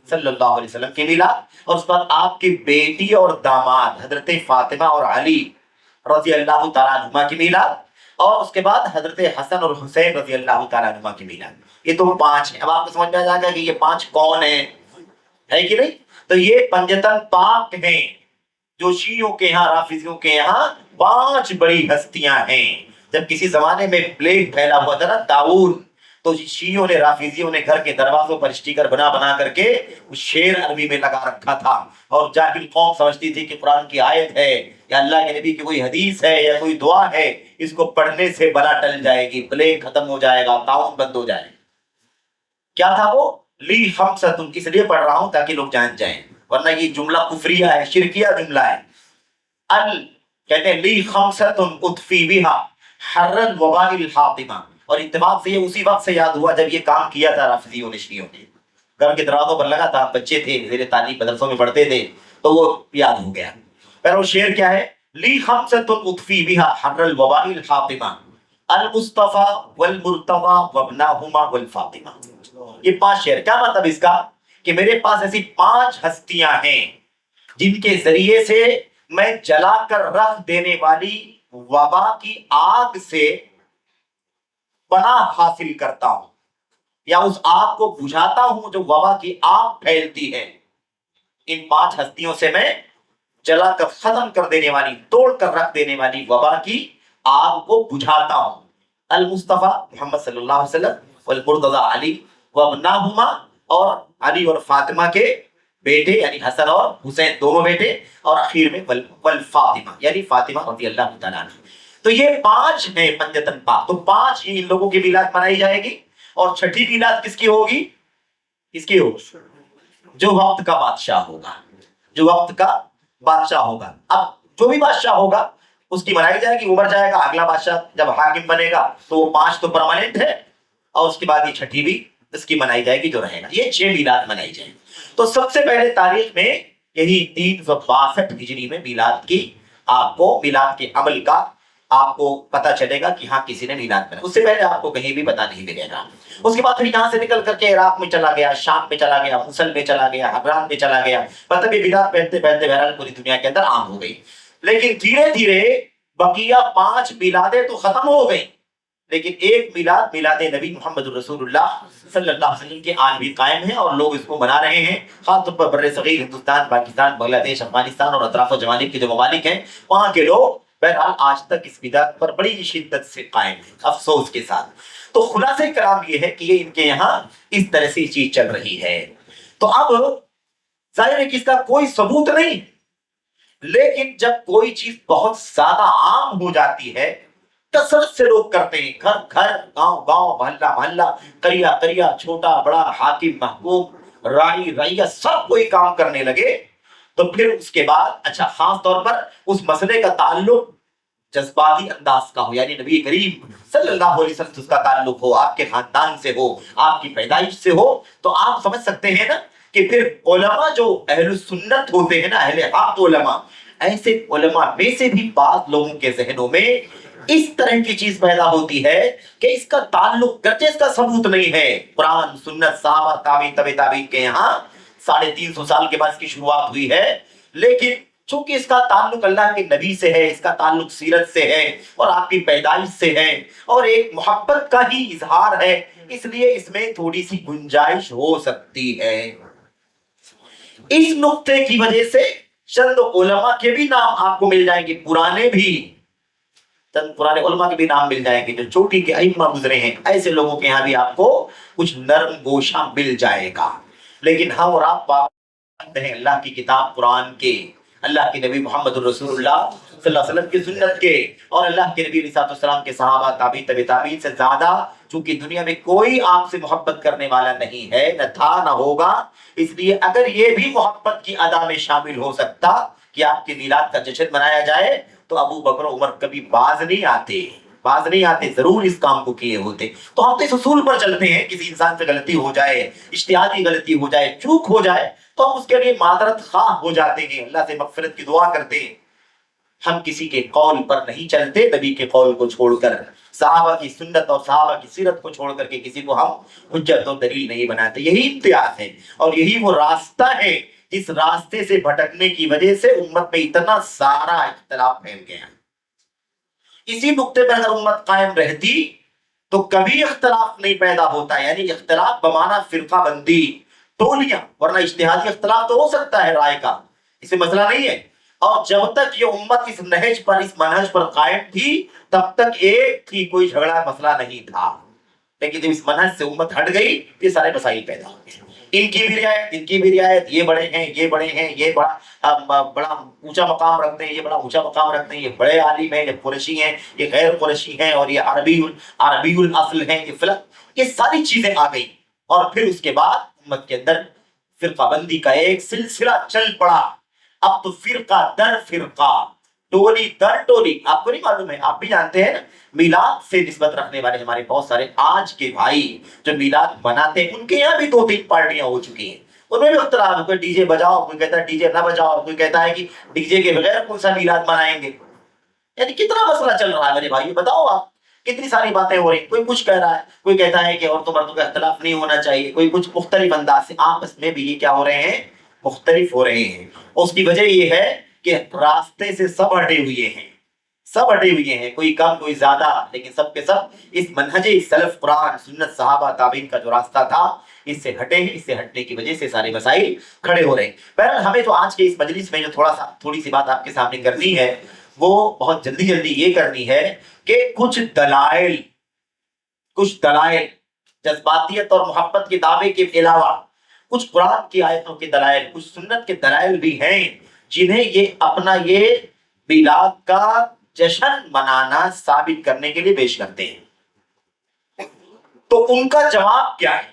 صلی اللہ علیہ وسلم کے میلاد، اور اس کے بعد آپ کی بیٹی اور داماد حضرت فاطمہ اور علی رضی اللہ تعالیٰ عنہما کی میلاد، اور اس کے بعد حضرت حسن اور حسین رضی اللہ تعالیٰ عنہما کی میلاد. یہ تو 5 ہیں. اب آپ کو سمجھ میں آ جائے گا کہ یہ 5 کون ہیں، ہے کہ نہیں؟ تو یہ پنجتن پاک ہیں جو شیعوں کے یہاں، رافضیوں کے یہاں 5 بڑی ہستیاں ہیں. جب کسی زمانے میں پلیگ پھیلا ہوا تھا نا، طاعون، تو شیعوں نے، رافضیوں نے گھر کے دروازوں پر اسٹیکر بنا کر کے شیر عربی میں لگا رکھا تھا. اور جاہل قوم سمجھتی تھی کہ قرآن کی آیت ہے یا اللہ کے نبی کی کوئی حدیث ہے یا کوئی دعا ہے، اس کو پڑھنے سے بلا ٹل جائے گی، پلیگ ختم ہو جائے گا، طاعون بند ہو جائے گا. کیا تھا وہ؟ لی خمسۃ، اس لیے پڑھ رہا ہوں تاکہ لوگ جان جائیں، ورنہ یہ جملہ کفریہ ہے، شرکیہ جملہ ہے. کہتے ہیں لی خمسۃ اطفی بہا حر الوباء الحاطمہ. اور اتفاق سے یہ اسی وقت سے یاد ہوا جب یہ کام کیا تھا رافضیوں نے، شیعوں نے. گھر کے دروازوں پر لگا تھا، بچے تھے، زیر تعلیم مدرسوں میں پڑھتے تھے، تو وہ یاد ہو گیا. پہلے وہ شعر کیا ہے؟ لی خمسۃ اطفی بہا حر الوباء الحاطمہ المصطفیٰ والمرتضیٰ وابناہما والفاطمہ. یہ 5 شعر. کیا مطلب اس کا؟ کہ میرے پاس ایسی 5 ہستیاں ہیں جن کے ذریعے سے میں جلا کر رکھ دینے والی وبا کی آگ سے پناہ حاصل کرتا ہوں، یا اس آگ کو بجھاتا ہوں جو وبا کی آگ پھیلتی ہے. ان 5 ہستیوں سے میں جلا کر ختم کر دینے والی، توڑ کر رکھ دینے والی وبا کی آگ کو بجھاتا ہوں. المصطفیٰ محمد صلی اللہ علیہ وسلم، والمرتضیٰ علی، وابناہما اور علی اور فاطمہ کے بیٹے یعنی حسن اور حسین دونوں بیٹے، اور اخیر میں والفاطمہ یعنی فاطمہ رضی اللہ تعالیٰ عنہ. تو یہ 5 ہیں پنجتن پاک. تو 5 ہی ان لوگوں کی میلاد منائی جائے گی. اور چھٹی میلاد کس کی ہوگی؟ کس کی ہوگی؟ جو وقت کا بادشاہ ہوگا، جو وقت کا بادشاہ ہوگا. اب جو بھی بادشاہ ہوگا اس کی منائی جائے گی، ابھر جائے گا. اگلا بادشاہ جب حاکم بنے گا تو وہ 5 تو پرماننٹ ہے، اور اس کے بعد یہ چھٹی بھی اس کی منائی جائے گی جو رہے گا. یہ 6 میلاد منائی جائے گی. تو سب سے پہلے تاریخ میں یہی 362 ہجری میں میلاد کی، آپ کو میلاد کے عمل کا آپ کو پتہ چلے گا کہ ہاں کسی نے میلاد بنایا. اس سے پہلے آپ کو کہیں بھی پتہ نہیں ملے گا. اس کے بعد پھر یہاں سے نکل کر کے عراق میں چلا گیا، شام میں چلا گیا، موصل میں چلا گیا، حبران میں چلا گیا. مطلب یہ میلاد پہنتے پہنتے بہرحال پوری دنیا کے اندر عام ہو گئی. لیکن دھیرے دھیرے بقیہ 5 میلادیں تو ختم ہو گئی، لیکن ایک میلاد، میلاد نبی محمد رسول اللہ صلی اللہ علیہ وسلم کے آج بھی قائم ہے، اور لوگ اس کو منا رہے ہیں. خاص طور پر بر صغیر ہندوستان، پاکستان، بنگلہ دیش، افغانستان اور اطراف و جوانب کے جو ممالک ہیں، وہاں کے لوگ بہرحال آج تک اس بدعت پر بڑی شدت سے قائم ہیں، افسوس کے ساتھ. تو خلاصہ کلام یہ ہے کہ یہ ان کے یہاں اس طرح سے چیز چل رہی ہے. تو اب ظاہر ہے کہ اس کا کوئی ثبوت نہیں، لیکن جب کوئی چیز بہت زیادہ عام ہو جاتی ہے، کثرت سے لوگ کرتے ہیں، گھر گھر، گاؤں گاؤں، محلہ محلہ، قریہ قریہ، چھوٹا بڑا، حاکم محکوم، رائی رعیت، سب کوئی کام کرنے لگے، تو پھر اس کے بعد اچھا خاص طور پر اس مسئلے کا تعلق جذباتی انداز کا ہو، یعنی نبی کریم صلی اللہ علیہ وسلم سے اس کا تعلق ہو، آپ کے خاندان سے ہو، آپ کی پیدائش سے ہو، تو آپ سمجھ سکتے ہیں نا کہ پھر علماء جو اہل سنت ہوتے ہیں نا، اہل حق علماء، ایسے علماء میں سے بھی بعض لوگوں کے ذہنوں میں اس طرح کی چیز پیدا ہوتی ہے کہ اس کا تعلق گرچہ اس کا ثبوت نہیں ہے، قرآن سنت صحابہ تابعین تبع تابعین کے یہاں 350 سال کے بعد اس کی شروعات ہوئی ہے، لیکن چونکہ اس کا تعلق اللہ کے نبی سے ہے، اس کا تعلق سیرت سے ہے اور آپ کی پیدائش سے ہے اور ایک محبت کا ہی اظہار ہے، اس لیے اس میں تھوڑی سی گنجائش ہو سکتی ہے. اس نقطے کی وجہ سے چند علماء کے بھی نام آپ کو مل جائیں گے، پرانے بھی، چند پرانے علماء کے بھی نام مل جائیں گے جو چوٹی کے ائمہ گزرے ہیں، ایسے لوگوں کے یہاں بھی آپ کو کچھ نرم گوشہ مل جائے گا. لیکن ہم اور آپ پابند ہیں اللہ کی کتاب قرآن کے، اللہ کے نبی محمد الرسول اللہ صلی اللہ علیہ وسلم کی سنت کے، اور اللہ کے نبی علیہ السلام کے صحابہ تابعین تبع تابعین سے زیادہ، چونکہ دنیا میں کوئی آپ سے محبت کرنے والا نہیں ہے، نہ تھا نہ ہوگا. اس لیے اگر یہ بھی محبت کی ادا میں شامل ہو سکتا کہ آپ کے میلاد کا جشن منایا جائے تو ابو بکر عمر کبھی باز نہیں آتے، ضرور اس کام کو کیے ہوتے. تو ہم تو اس اصول پر چلتے ہیں، کسی انسان سے غلطی ہو جائے، اجتہادی غلطی ہو جائے، چوک ہو جائے تو ہم اس کے لیے معذرت خواہ ہو جاتے ہیں، اللہ سے مغفرت کی دعا کرتے ہیں. ہم کسی کے قول پر نہیں چلتے، نبی کے قول کو چھوڑ کر، صحابہ کی سنت اور صحابہ کی سیرت کو چھوڑ کر کے کسی کو ہم حجت و دلیل نہیں بناتے. یہی امتیاز ہے اور یہی وہ راستہ ہے جس راستے سے بھٹکنے کی وجہ سے امت میں اتنا سارا اختلاف پھیل گیا. اسی نقطے پر اگر امت قائم رہتی تو کبھی اختلاف نہیں پیدا ہوتا، یعنی اختلاف بمانا فرقہ بندی، ٹولیاں، ورنہ اجتہادی اختلاف تو ہو سکتا ہے رائے کا، اس میں مسئلہ نہیں ہے. اور جب تک یہ امت اس نہج پر، اس منہج پر قائم تھی تب تک ایک تھی، کوئی جھگڑا مسئلہ نہیں تھا. لیکن جب اس منہج سے امت ہٹ گئی یہ سارے مسائل پیدا ہو گئے، ان کی بھی رعایت، ان کی بھی رعایت، یہ بڑے ہیں، یہ بڑے ہیں، یہ بڑا اونچا مقام رکھتے ہیں، یہ بڑا اونچا مقام رکھتے ہیں، یہ بڑے عالم ہیں، یہ قریشی ہیں، یہ غیر قریشی ہیں، اور یہ عربی الاصل ہیں، یہ فلک، یہ ساری چیزیں آ گئی. اور پھر اس کے بعد امت کے اندر فرقہ بندی کا ایک سلسلہ چل پڑا. اب تو فرقہ در فرقہ، ٹولی در ٹولی. آپ کو نہیں معلوم ہے، آپ بھی جانتے ہیں نا، میلاد سے نسبت رکھنے والے ہمارے بہت سارے آج کے بھائی جو میلاد مناتے ہیں ان کے یہاں بھی 2-3 پارٹیاں ہو چکی ہیں، ان میں بھی اختلاف ہے. کوئی ڈی جے بجاؤ، کوئی کہتا ہے ڈی جے نہ بجاؤ، کوئی کہتا ہے کہ ڈی جے کے بغیر کون سا میلاد منائیں گے. یعنی کتنا مسئلہ چل رہا ہے میرے بھائی، بتاؤ آپ، کتنی ساری باتیں ہو رہی. کوئی کچھ کہہ رہا ہے، کوئی کہتا ہے کہ عورتوں مردوں کا اختلاف نہیں ہونا چاہیے، کوئی کچھ مختلف انداز سے. آپس میں بھی یہ کیا ہو رہے ہیں، مختلف ہو رہے ہیں. اس کی وجہ یہ ہے کہ راستے سے سب ہٹے ہوئے ہیں، کوئی کم کوئی زیادہ، لیکن سب کے سب اس منہج سلف قرآن سنت صحابہ تابعین کا جو راستہ تھا اس سے ہٹے ہیں. اس سے ہٹنے کی وجہ سے سارے مسائل کھڑے ہو رہے ہیں. بہرحال ہمیں تو آج کے اس مجلس میں جو تھوڑی سی بات آپ کے سامنے کرنی ہے وہ بہت جلدی یہ کرنی ہے کہ کچھ دلائل جذباتیت اور محبت کے دعوے کے علاوہ کچھ قرآن کی آیتوں کے دلائل، کچھ سنت کے دلائل بھی ہیں جنہیں یہ اپنا یہ میلاد کا جشن منانا ثابت کرنے کے لیے پیش کرتے ہیں. تو ان کا جواب کیا ہے؟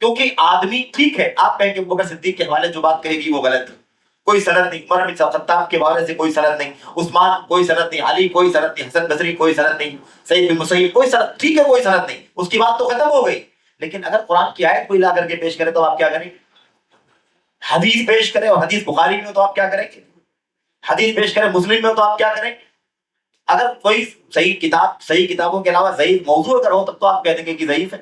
کیونکہ آدمی ٹھیک ہے، آپ کہیں کہ ابوبکر صدیق کے حوالے جو بات کہے گی وہ غلط ہے، کوئی سند نہیں. عمر بن خطاب کے حوالے سے کوئی سند نہیں، عثمان کوئی سند نہیں، علی کوئی سند نہیں، حسن بصری کوئی سند نہیں، سعید بن مسیب کوئی سند، ٹھیک ہے کوئی سند نہیں، اس کی بات تو ختم ہو گئی. لیکن اگر قرآن کی آیت کوئی لا کر کے پیش کرے تو آپ کیا کریں گے؟ حدیث پیش کرے اور حدیث بخاری میں ہو تو آپ کیا کریں گے؟ حدیث پیش کرے مسلم میں ہو تو آپ کیا کریں گے؟ اگر کوئی صحیح کتابوں کے علاوہ ضعیف موضوع اگر ہو تب تو آپ کہہ دیں گے کہ ضعیف ہے.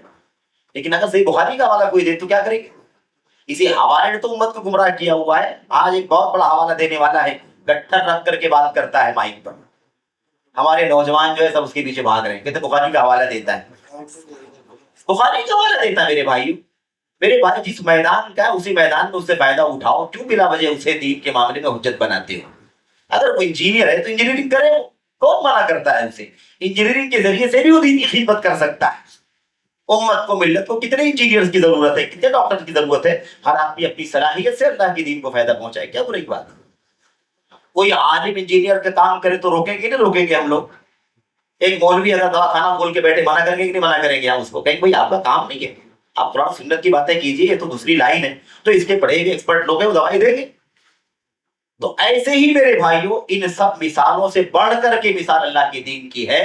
لیکن اگر صحیح بخاری کا حوالہ کوئی دے تو کیا کریں گے؟ اسی حوالے نے تو امت کو گمراہ کیا ہوا ہے. آج ایک بہت بڑا حوالہ دینے والا ہے، گٹھر رکھ کر کے بات کرتا ہے مائک پر، ہمارے نوجوان جو ہے سب اس کے پیچھے بھاگ رہے ہیں، کہتے بخاری کا حوالہ دیتا ہے، بخاری کا حوالہ دیتا ہے. میرے بھائی جس میدان کا ہے اسی میدان میں اس سے فائدہ اٹھاؤ، کیوں بلا وجہ اسے دین کے معاملے میں حجت بناتے ہو؟ اگر کوئی انجینئر ہے تو انجینئرنگ کرے، کون منع کرتا ہے اسے؟ انجینئرنگ کے ذریعے سے بھی وہ دین کی خدمت کر سکتا ہے. امت کو، ملت کو کتنے انجینئرز کی ضرورت ہے، کتنے ڈاکٹر کی ضرورت ہے. ہر آدمی اپنی صلاحیت سے اللہ کی دین کو فائدہ پہنچائے، کیا بری بات. کوئی عالم انجینئر کا کام کرے تو روکیں گے، نہیں روکیں گے ہم لوگ. ایک مولوی اگر دواخانہ کھول کے بیٹھے منع کریں گے کہ نہیں منع کریں گے ہم اس کو؟ کہیں بھائی آپ کا کام نہیں ہے، آپ قرآن سنت کی باتیں کیجیے، یہ تو دوسری لائن ہے، تو اس کے پڑھے ہوئے ایکسپرٹ لوگ ہیں وہ دوائی دیں گے. تو ایسے ہی میرے بھائیوں ان سب مثالوں سے بڑھ کر کے مثال اللہ کے دین کی ہے،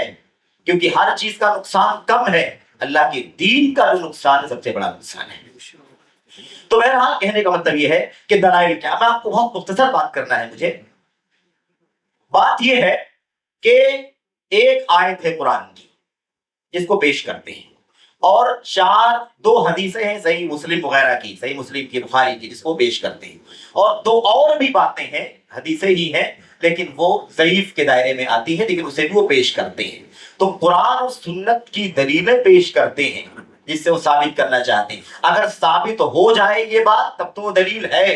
کیونکہ ہر چیز کا نقصان کم ہے، اللہ کے دین کا جو نقصان سب سے بڑا نقصان ہے. تو بہرحال کہنے کا مطلب یہ ہے کہ دلائل کیا، میں آپ کو بہت مختصر بات کرنا ہے. مجھے بات یہ ہے کہ ایک آیت ہے قرآن کی جس کو پیش کرتے ہیں، اور 2 حدیثیں ہیں صحیح مسلم وغیرہ کی، صحیح مسلم کی، بخاری کی، جس کو پیش کرتے ہیں، اور 2 اور بھی باتیں ہیں، حدیثیں ہی ہیں لیکن وہ ضعیف کے دائرے میں آتی ہیں، لیکن اسے بھی وہ پیش کرتے ہیں. تو قرآن اور سنت کی دلیلیں پیش کرتے ہیں جس سے وہ ثابت کرنا چاہتے ہیں. اگر ثابت ہو جائے یہ بات تب تو وہ دلیل ہے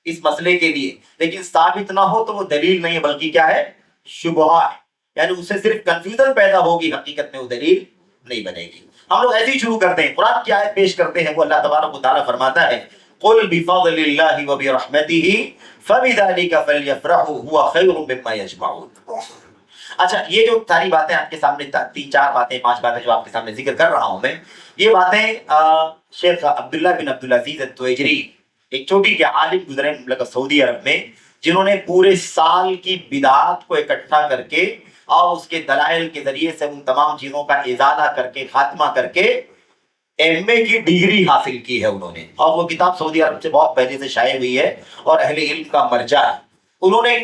اس مسئلے کے لیے، لیکن ثابت نہ ہو تو وہ دلیل نہیں ہے بلکہ کیا ہے؟ شبہہ ہے. یعنی اس سے صرف کنفیوژن پیدا ہوگی، حقیقت میں وہ دلیل نہیں بنے گی۔ ہم لوگ ایسے ہی شروع کرتے ہیں، قرآن کی آیت پیش کرتے ہیں، وہ اللہ تبارک و تعالیٰ فرماتا ہے قل بفضل اللہ وبرحمتہ فبذلک فلیفرحوا هو خیر مما یجمعون۔ اچھا، یہ جو ساری باتیں آپ کے سامنے، 3-4 باتیں 5 باتیں جو آپ کے سامنے ذکر کر رہا ہوں میں، یہ باتیں شیخ عبداللہ بن عبدالعزیز التویجری، ایک چوٹی کے عالم گزرے مملکت سعودی عرب میں، جنہوں نے پورے سال کی بدعات کو اکٹھا کر کے اور اس کے دلائل کے ذریعے سے ان تمام چیزوں کا ازالہ کر کے، خاتمہ کر کے ایم اے کی ڈگری حاصل کی ہے انہوں نے، اور وہ کتاب سعودی عرب سے بہت پہلے سے شائع ہوئی ہے اور اہل علم کا مرجع ہے۔ انہوں نے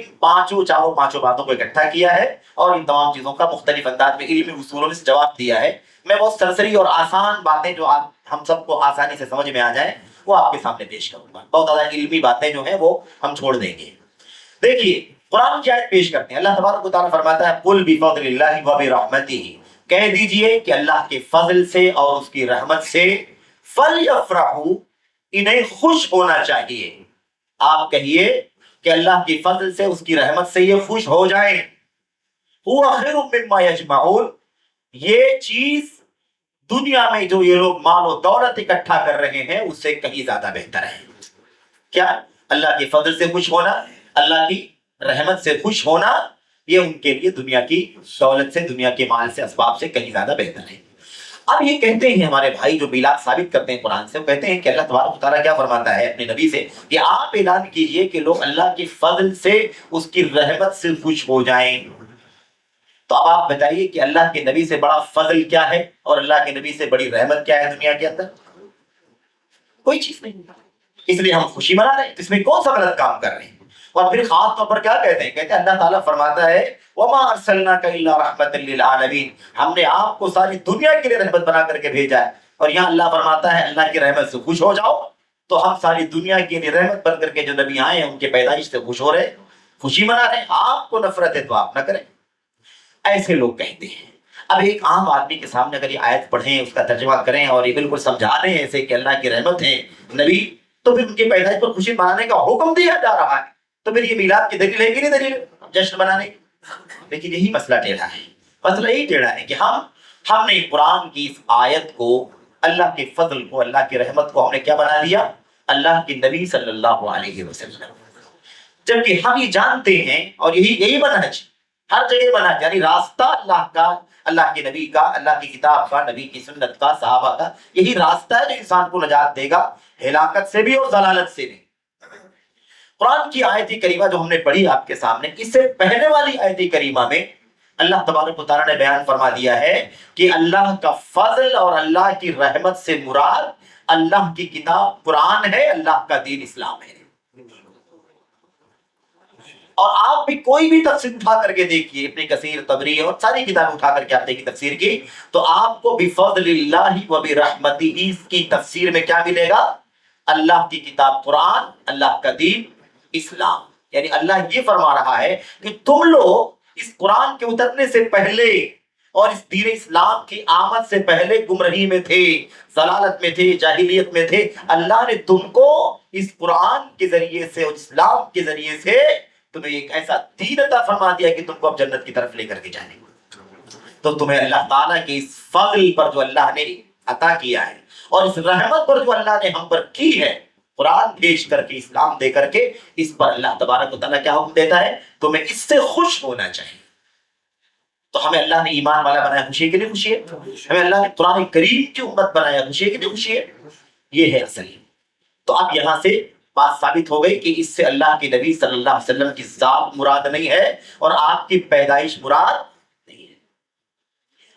چاروں پانچوں باتوں کو اکٹھا کیا ہے اور ان تمام چیزوں کا مختلف انداز میں علمی اصولوں سے جواب دیا ہے۔ میں بہت سرسری اور آسان باتیں جو ہم سب کو آسانی سے سمجھ میں آ جائیں وہ آپ کے سامنے پیش کروں گا، بہت زیادہ علمی باتیں جو ہیں وہ ہم چھوڑ دیں گے۔ دیکھیے قرآن کی آیت پیش کرتے ہیں، اللہ تبارک و تعالیٰ فرماتا ہے قل بفضل اللہ وبرحمتہ، کہہ دیجئے کہ اللہ کے فضل سے اور اس کی رحمت سے فلیفرحوا، انہیں خوش ہونا چاہیے۔ آپ کہیے کہ اللہ کی فضل سے، اس کی رحمت سے یہ خوش ہو جائیں۔ هو خیر مما یجمعون، یہ چیز دنیا میں جو یہ لوگ مال و دولت اکٹھا کر رہے ہیں اس سے کہیں زیادہ بہتر ہے۔ کیا؟ اللہ کے فضل سے خوش ہونا، اللہ کی رحمت سے خوش ہونا، یہ ان کے لیے دنیا کی دولت سے، دنیا کے مال سے، اسباب سے کہیں زیادہ بہتر ہے۔ اب یہ کہتے ہیں ہمارے بھائی جو میلاد ثابت کرتے ہیں قرآن سے، وہ کہتے ہیں کہ اللہ تبارک و تعالیٰ کیا فرماتا ہے اپنے نبی سے کہ آپ اعلان کیجئے کہ لوگ اللہ کے فضل سے، اس کی رحمت سے خوش ہو جائیں۔ تو اب آپ بتائیے کہ اللہ کے نبی سے بڑا فضل کیا ہے اور اللہ کے نبی سے بڑی رحمت کیا ہے دنیا کے اندر؟ کوئی چیز نہیں۔ اس لیے ہم خوشی منا رہے ہیں، اس میں کون سا غلط کام کر رہے ہیں؟ اور پھر خاص طور پر کیا کہتے ہیں؟ کہتے ہیں اللہ تعالیٰ فرماتا ہے وَمَا أَرْسَلْنَاكَ إِلَّا رَحْمَةً لِّلْعَالَمِينَ، ہم نے آپ کو ساری دنیا کے لیے رحمت بنا کر کے بھیجا ہے۔ اور یہاں اللہ فرماتا ہے اللہ کی رحمت سے خوش ہو جاؤ، تو ہم ساری دنیا کے لیے رحمت بن کر کے جو نبی آئے ہیں ان کے پیدائش سے خوش ہو رہے، خوشی منا رہے ہیں۔ آپ کو نفرت ہے تو آپ نہ کریں، ایسے لوگ کہتے ہیں۔ اب ایک عام آدمی کے سامنے اگر یہ آیت پڑھیں، اس کا ترجمہ کریں اور یہ بالکل سمجھا دیں ایسے کہ اللہ کی رحمت ہے نبی، تو پھر ان کے پیدائش پر خوشی منانے کا حکم دیا جا رہا ہے، تو پھر یہ میلاد کی دلیل ہے کہ نہیں دلیل جشن منانے کی؟ لیکن یہی مسئلہ ٹیڑھا ہے، مسئلہ یہی ٹیڑھا ہے کہ ہم نے قرآن کی اس آیت کو، اللہ کے فضل کو، اللہ کی رحمت کو ہم نے کیا بنا دیا؟ اللہ کے نبی صلی اللہ علیہ وسلم، جبکہ ہم یہ جانتے ہیں اور یہی منہج ہر جگہ بنا، یعنی راستہ اللہ کا، اللہ کے نبی کا، اللہ کی کتاب کا، نبی کی سنت کا، صحابہ کا، یہی راستہ ہے جو انسان کو نجات دے گا ہلاکت سے بھی اور ضلالت سے بھی۔ قرآن کی آیت کریمہ جو ہم نے پڑھی آپ کے سامنے، اس سے پہلے والی آیت کریمہ میں اللہ تبارک و تعالیٰ نے بیان فرما دیا ہے کہ اللہ کا فضل اور اللہ کی رحمت سے مراد اللہ کی کتاب قرآن ہے، اللہ کا دین اسلام ہے۔ اور آپ بھی کوئی بھی تفسیر اٹھا کر کے دیکھیے، ابن کثیر، طبری اور ساری کتابیں اٹھا کر کے آپ دیکھیں تفسیر کی، تو آپ کو بفضل اللہ وبرحمتہ اس کی تفسیر میں کیا ملے گا؟ اللہ کی کتاب قرآن، اللہ کا دین اسلام۔ یعنی اللہ یہ فرما رہا ہے کہ تم لوگ اس قرآن کے اترنے سے پہلے اور اس دین اسلام کی آمد سے پہلے گمراہی میں تھے، ضلالت میں تھے، جاہلیت میں تھے۔ اللہ نے تم کو اس قرآن کے ذریعے سے اور اسلام کے ذریعے سے تمہیں ایک ایسا دین عطا فرما دیا کہ تم کو اب جنت کی طرف لے کر کے جانے گا۔ تو تمہیں اللہ تعالیٰ کے اس فضل پر جو اللہ نے عطا کیا ہے اور اس رحمت پر جو اللہ نے ہم پر کی ہے، قرآن بھیج کر کے، اسلام دے کر کے، اس پر اللہ تبارک و تعالیٰ کیا حکم دیتا ہے؟ تمہیں اس سے خوش ہونا چاہیے۔ تو ہمیں اللہ نے ایمان والا بنایا، خوشی کے لیے خوشی ہے۔ ہمیں اللہ نے قرآن کریم کی امت بنایا، خوشی کے لیے خوشی ہے۔ یہ ہے اصل۔ تو اب یہاں سے بات ثابت ہو گئی کہ اس سے اللہ کے نبی صلی اللہ علیہ وسلم کی ذات مراد نہیں ہے اور آپ کی پیدائش مراد نہیں ہے۔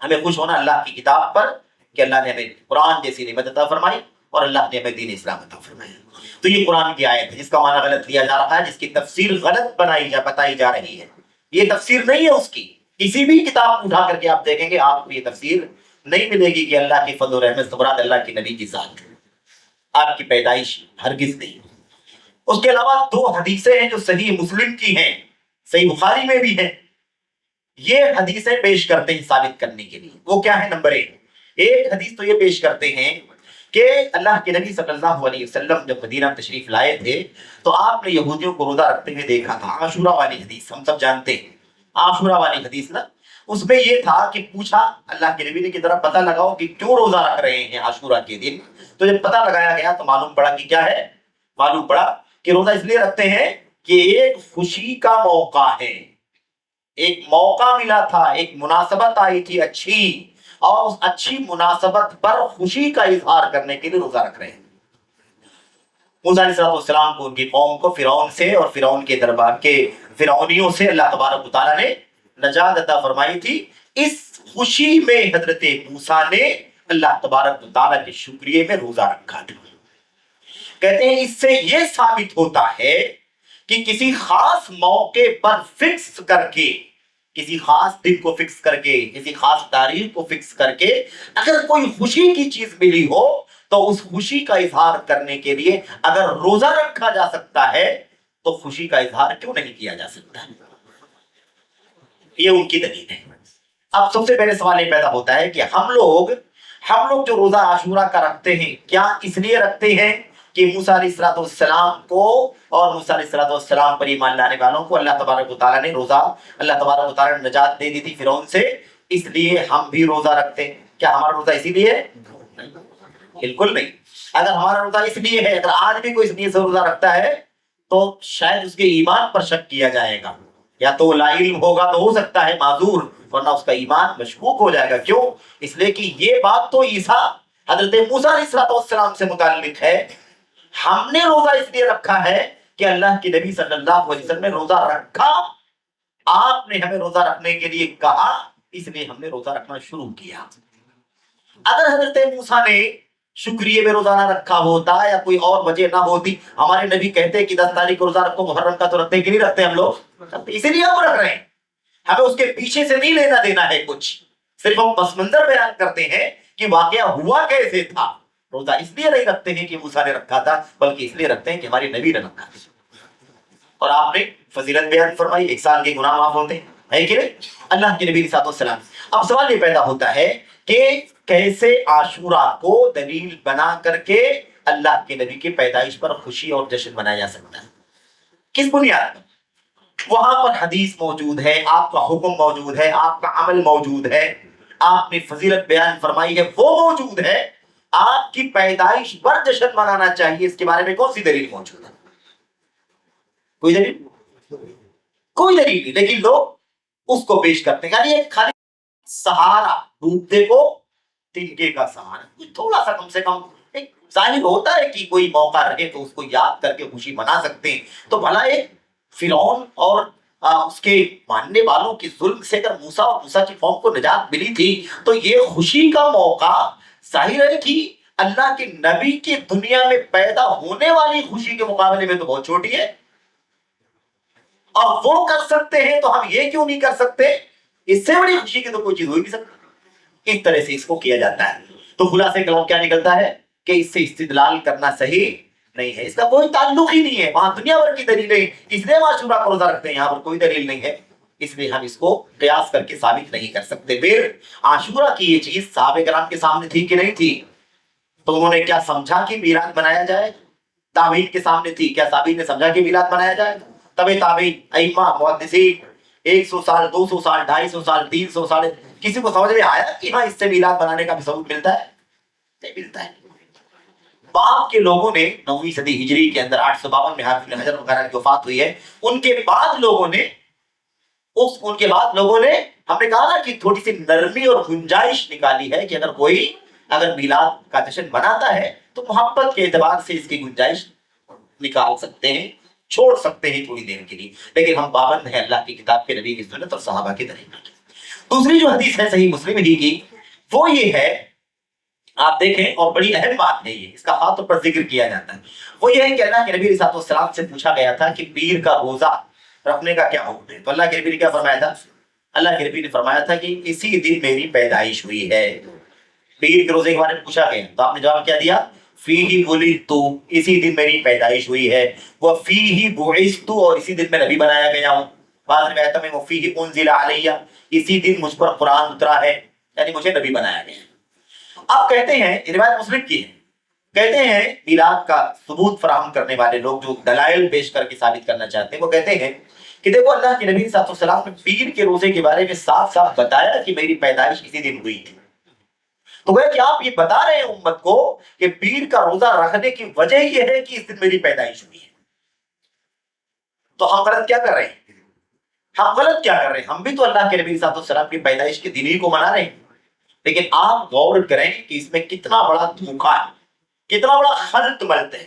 ہمیں خوش ہونا اللہ کی کتاب پر کہ اللہ نے ہمیں قرآن جیسی نعمت عطا فرمائی اور اللہ نے ہمیں دین اسلام عطا فرمایا۔ تو یہ قرآن کی آیت ہے جس کا معنی غلط لیا جا رہا ہے، جس کی تفسیر غلط بتائی جا رہی ہے۔ یہ تفسیر نہیں ہے اس کی، کسی بھی کتاب اٹھا کر کے آپ دیکھیں گے آپ کو یہ تفسیر نہیں ملے گی کہ اللہ کی فضل و رحمت سے مراد اللہ کے نبی کی ذات، آپ کی پیدائش ہرگز نہیں۔ اس کے علاوہ 2 حدیثیں ہیں جو صحیح مسلم کی ہیں، صحیح بخاری میں بھی ہیں، یہ حدیثیں پیش کرتے ہیں ثابت کرنے کے لیے۔ وہ کیا ہے؟ نمبر 1، ایک حدیث تو یہ پیش کرتے ہیں کہ اللہ کے نبی صلی اللہ علیہ وسلم جب مدینہ تشریف لائے تھے تو آپ نے یہودیوں کو روزہ رکھتے ہوئے دیکھا تھا۔ عاشورہ والی حدیث ہم سب جانتے ہیں، عاشورہ والی حدیث نا، اس میں یہ تھا کہ پوچھا اللہ کے نبی نے کہ ذرا پتہ لگاؤ کہ کیوں روزہ رکھ رہے ہیں عاشورہ کے دن. تو جب پتہ لگایا گیا تو معلوم پڑا کہ کیا ہے، معلوم پڑا کہ روزہ اس لیے رکھتے ہیں کہ ایک خوشی کا موقع ہے، ایک موقع ملا تھا، ایک مناسبت آئی تھی اچھی، اور اس اچھی مناسبت پر خوشی کا اظہار کرنے کے لیے روزہ رکھ رہے ہیں. موسیٰ علیہ السلام کو، ان کی قوم کو فرعون سے اور فرعون کے دربار کے فرعونیوں سے اللہ تبارک و تعالیٰ نے نجات عطا فرمائی تھی. اس خوشی میں حضرت موسیٰ نے اللہ تبارک و تعالیٰ کے شکریہ میں روزہ رکھا تھا. کہتے ہیں اس سے یہ ثابت ہوتا ہے کہ کسی خاص موقع پر فکس کر کے، کسی خاص دن کو فکس کر کے، کسی خاص تاریخ کو فکس کر کے اگر کوئی خوشی کی چیز ملی ہو تو اس خوشی کا اظہار کرنے کے لیے اگر روزہ رکھا جا سکتا ہے تو خوشی کا اظہار کیوں نہیں کیا جا سکتا؟ یہ ان کی دلیل ہے. اب سب سے پہلے سوال یہ پیدا ہوتا ہے کہ ہم لوگ جو روزہ عاشورہ کا رکھتے ہیں، کیا اس لیے رکھتے ہیں کہ موسیٰ علیہ السلام کو اور موسیٰ علیہ السلام پر ایمان لانے والوں کو اللہ تبارک و تعالیٰ نے اللہ تبارک و تعالیٰ نے نجات دے دی تھی فرعون سے، اس لیے ہم بھی روزہ رکھتے ہیں؟ کیا ہمارا روزہ اسی لیے ہے؟ بالکل نہیں. اگر ہمارا روزہ اس لیے ہے، اگر آج بھی کوئی اس لیے سے روزہ رکھتا ہے تو شاید اس کے ایمان پر شک کیا جائے گا، یا تو لا علم ہوگا تو ہو سکتا ہے معذور، ورنہ اس کا ایمان مشکوک ہو جائے گا. کیوں؟ اس لیے کہ یہ بات تو عیسیٰ حضرت موسیٰ علیہ السلام سے متعلق ہے. ہم نے روزہ اس لیے رکھا ہے کہ اللہ کے نبی صلی اللہ علیہ وسلم نے روزہ رکھا، آپ نے ہمیں روزہ رکھنے کے لیے کہا، اس لیے ہم نے روزہ رکھنا شروع کیا. اگر حضرت موسیٰ نے شکریہ میں روزہ نہ رکھا ہوتا یا کوئی اور وجہ نہ ہوتی، ہمارے نبی کہتے کہ 10 تاریخ کو روزہ رکھو، محرم کا تو رکھتے کہ نہیں رکھتے ہم لوگ؟ اسی لیے ہم رکھ رہے ہیں. ہمیں اس کے پیچھے سے نہیں لینا دینا ہے کچھ، صرف ہم پس منظر بیان کرتے ہیں کہ واقعہ ہوا کیسے تھا. روزہ اس لیے نہیں رکھتے ہیں کہ موسیٰ نے رکھا تھا، بلکہ اس لیے رکھتے ہیں کہ ہمارے نبی نے رکھا تھا. اور آپ نے فضیلت بیان فرمائی، 1 سال کے گناہ معاف ہوتے ہیں کہ نہیں؟ اللہ کے نبی علیہ السلام. اب سوال یہ پیدا ہوتا ہے کہ کیسے عاشورہ کو دلیل بنا کر کے اللہ کے نبی کی پیدائش پر خوشی اور جشن منایا جا سکتا ہے؟ کس بنیاد پر؟ وہاں پر حدیث موجود ہے، آپ کا حکم موجود ہے، آپ کا عمل موجود ہے، آپ نے فضیلت بیان فرمائی ہے، وہ موجود ہے. آپ کی پیدائش پر جشن منانا چاہیے، اس کے بارے میں کون سی دلیل موجود ہے؟ کوئی دلیل؟ کوئی دلیل نہیں، لیکن لوگ اس کو پیش کرتے ہیں. یعنی ایک خالی سہارا، ڈوبتے کو تنکے کا سہارا، تھوڑا سا کم سے کم ایک ظاہر ہوتا ہے کہ کوئی موقع رہے تو اس کو یاد کر کے خوشی منا سکتے ہیں. تو بھلا ایک فرعون اور اس کے ماننے والوں کی ظلم سے اگر موسیٰ اور موسیٰ کی قوم کو نجات ملی تھی تو یہ خوشی کا موقع ظاہر ہے کہ اللہ کے نبی کی دنیا میں پیدا ہونے والی خوشی کے مقابلے میں تو بہت چھوٹی ہے. اور وہ کر سکتے ہیں تو ہم یہ کیوں نہیں کر سکتے؟ اس سے بڑی خوشی کی تو کوئی چیز ہو ہی نہیں سکتی. اس طرح سے اس کو کیا جاتا ہے. تو خلاصہ کلام کیا نکلتا ہے کہ اس سے استدلال کرنا صحیح نہیں ہے، اس کا کوئی تعلق ہی نہیں ہے. وہاں دنیا بھر کی دلیلیں، اس لیے عاشورہ کو روزہ رکھتے ہیں، یہاں پر کوئی دلیل نہیں ہے، اس لیے ہم اس کو قیاس کر کے ثابت نہیں کر سکتے. پھر عاشورہ کی یہ چیز صحابہ کرام کے سامنے تھی کہ نہیں تھی؟ تو انہوں نے کیا سمجھا کہ میلاد منایا جائے؟ تابعین کے سامنے تھی، کیا تابعین نے سمجھا کہ میلاد منایا جائے؟ تبع تابعین، ائمہ، محدثین، 100 سال، 200 سال، 250 سال، 300 سال، کسی کو سمجھ میں آیا کہ ہاں اس سے میلاد منانے کا بھی ثبوت ملتا ہے؟ نہیں ملتا ہے. بعد کے لوگوں نے 9ویں صدی ہجری کے اندر 852 میں حافظ ابن حجر وغیرہ کی وفات ہوئی ہے، ان کے بعد لوگوں نے ہم نے کہا نا کہ تھوڑی سی نرمی اور گنجائش نکالی ہے کہ اگر میلاد کا جشن مناتا ہے تو محبت کے اعتبار سے اس کی گنجائش نکال سکتے ہیں، چھوڑ سکتے ہیں تھوڑی دیر کے لیے، لیکن ہم پابند ہیں اللہ کی کتاب کے، نبی کی سنت اور صحابہ کی طریقے کی. دوسری جو حدیث ہے صحیح مسلم ہی کی، وہ یہ ہے، آپ دیکھیں اور بڑی اہم بات ہے، یہ اس کا خاص طور پر ذکر کیا جاتا ہے، وہ یہ ہے کہ اللہ کے نبی علیہ السلام سے پوچھا گیا تھا کہ پیر کا روزہ رکھنے کا کیا حکم ہے؟ تو اللہ کے نبی نے کیا فرمایا تھا؟ اللہ کے نبی نے فرمایا تھا کہ اسی دن میری پیدائش ہوئی ہے. پیر کے روزے کے بارے میں پوچھا گیا تو آپ نے جواب کیا دیا؟ فیہ ولدت، اسی دن میری پیدائش ہوئی ہے، وفیہ بعثت، اور اسی دن میں نبی بنایا گیا ہوں. بعض روایتوں میں وفیہ انزل علی، اسی دن مجھ پر قرآن اترا ہے، یعنی مجھے نبی بنایا گیا. آپ کہتے ہیں، روایت مسلم کی ہے، کہتے ہیں میلاد کا ثبوت فراہم کرنے والے لوگ جو دلائل پیش کر کے ثابت کرنا چاہتے ہیں، وہ کہتے ہیں کہ دیکھو اللہ کے نبی صلی اللہ علیہ وسلم نے پیر کے روزے کے بارے میں صاف صاف بتایا کہ میری پیدائش اسی دن ہوئی تھی. تو گویا کہ آپ یہ بتا رہے ہیں امت کو کہ پیر کا روزہ رکھنے کی وجہ یہ ہے کہ اس دن میری پیدائش ہوئی ہے. تو ہم غلط کیا کر رہے ہیں؟ ہم بھی تو اللہ کے نبی صلی اللہ علیہ وسلم کی پیدائش کے دن ہی کو منا رہے ہیں. لیکن آپ غور کریں کہ اس میں کتنا بڑا دھوکا ہے, کتنا بڑا خلط ملت ہے.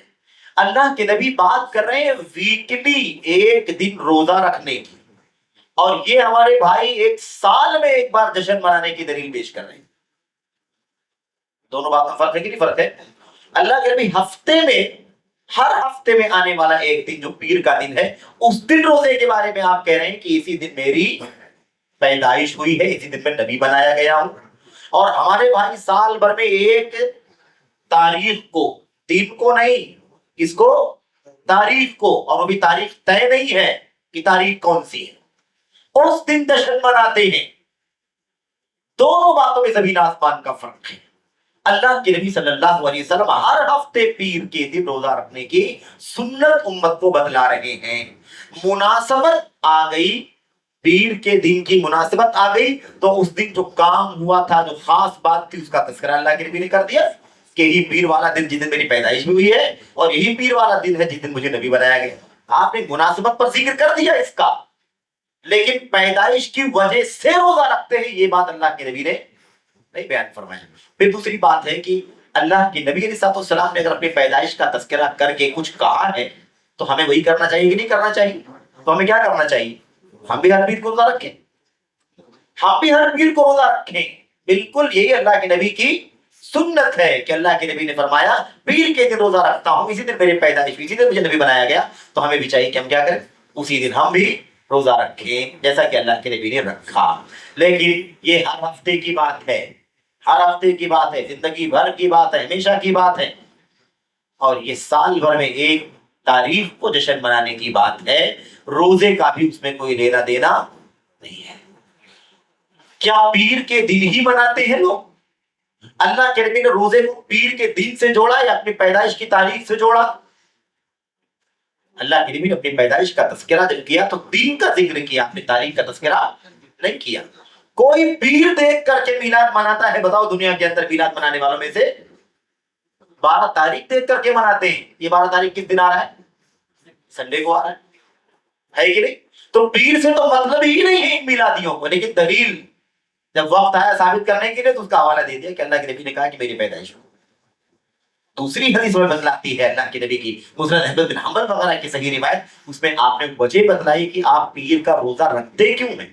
اللہ کے نبی بات کر رہے ہیں ویکلی ایک دن روزہ رکھنے کی, اور یہ ہمارے بھائی ایک سال میں ایک بار جشن منانے کی دلیل پیش کر رہے ہیں. دونوں بات کا فرق ہے کہ نہیں فرق ہے؟ اللہ کے نبی ہر ہفتے میں آنے والا ایک دن جو پیر کا دن ہے, اس دن روزے کے بارے میں آپ کہہ رہے ہیں کہ اسی دن میری پیدائش ہوئی ہے, اسی دن میں نبی بنایا گیا ہوں. اور ہمارے بھائی سال بھر میں ایک تاریخ کو, دن کو نہیں, کس کو؟ تاریخ کو, اور وہ بھی تاریخ طے نہیں ہے کہ تاریخ کون سی ہے, اس دن جشن مناتے ہیں. دونوں باتوں میں زمین آسمان کا فرق ہے. اللہ کے نبی صلی اللہ علیہ وسلم ہر ہفتے پیر کے دن روزہ رکھنے کی سنت امت کو بتلا رہے ہیں. مناسبت آ گئی, پیر کے دن کی مناسبت آ گئی, تو اس دن جو کام ہوا تھا, جو خاص بات تھی, اس کا تذکرہ اللہ کے نبی نے کر دیا کہ یہی پیر والا دن جس دن میری پیدائش ہوئی ہے, اور یہی پیر والا دن ہے جس دن مجھے نبی بنایا گیا. آپ نے مناسبت پر ذکر کر دیا اس کا, لیکن پیدائش کی وجہ سے روزہ رکھتے ہیں, یہ بات اللہ کے نبی نے نہیں بیان فرمایا. پھر دوسری بات ہے کہ اللہ کے نبی علیہ السلام نے اگر اپنی پیدائش کا تذکرہ کر کے کچھ کہا ہے تو ہمیں وہی کرنا چاہیے کہ نہیں کرنا چاہیے؟ تو ہمیں کیا کرنا چاہیے؟ ہم بھی ہر پیر کو روزہ رکھیں, بالکل یہی اللہ کے نبی کی سنت ہے کہ اللہ کے نبی نے فرمایا پیر کے دن روزہ رکھتا ہوں, اسی دن میری پیدائش ہوئی, اسی دن مجھے نبی بنایا گیا. تو ہمیں بھی چاہیے کہ ہم کیا کریں, اسی دن ہم بھی روزہ رکھیں جیسا کہ اللہ کے نبی نے رکھا. لیکن یہ ہر ہفتے کی بات ہے, زندگی بھر کی بات ہے, ہمیشہ کی بات ہے, اور یہ سال بھر میں ایک تاریخ کو جشن منانے کی بات ہے. روزے کا بھی اس میں کوئی لینا دینا نہیں ہے. کیا پیر کے دن ہی مناتے ہیں لوگ؟ اللہ کے نبی نے روزے کو پیر کے دن سے جوڑا یا اپنی پیدائش کی تاریخ سے جوڑا؟ اللہ کے نبی نے اپنی پیدائش کا تذکرہ جب کیا تو دن کا ذکر کیا, اپنی تاریخ کا تذکرہ نہیں کیا. کوئی پیر دیکھ کر کے میلاد مناتا ہے؟ بتاؤ دنیا کے اندر میلاد منانے والوں میں سے 12 تاریخ دیکھ کر کے مناتے ہیں. یہ 12 تاریخ کس دن آ رہا ہے؟ سنڈے کو آ رہا ہے کہ نہیں؟ تو پیر سے تو مطلب ہی نہیں ہے ان میلادیوں کو. لیکن دلیل جب وقت آیا ثابت کرنے کے لیے تو اس کا حوالہ دے دیا کہ اللہ کے نبی نے کہا کہ میری پیدائش ہو. دوسری حدیث میں بتلاتی ہے اللہ کے نبی کی مسند احمد بن حنبل وغیرہ کی صحیح روایت, اس میں آپ نے وجہ بتلائی کہ آپ پیر کا روزہ رکھتے کیوں ہیں,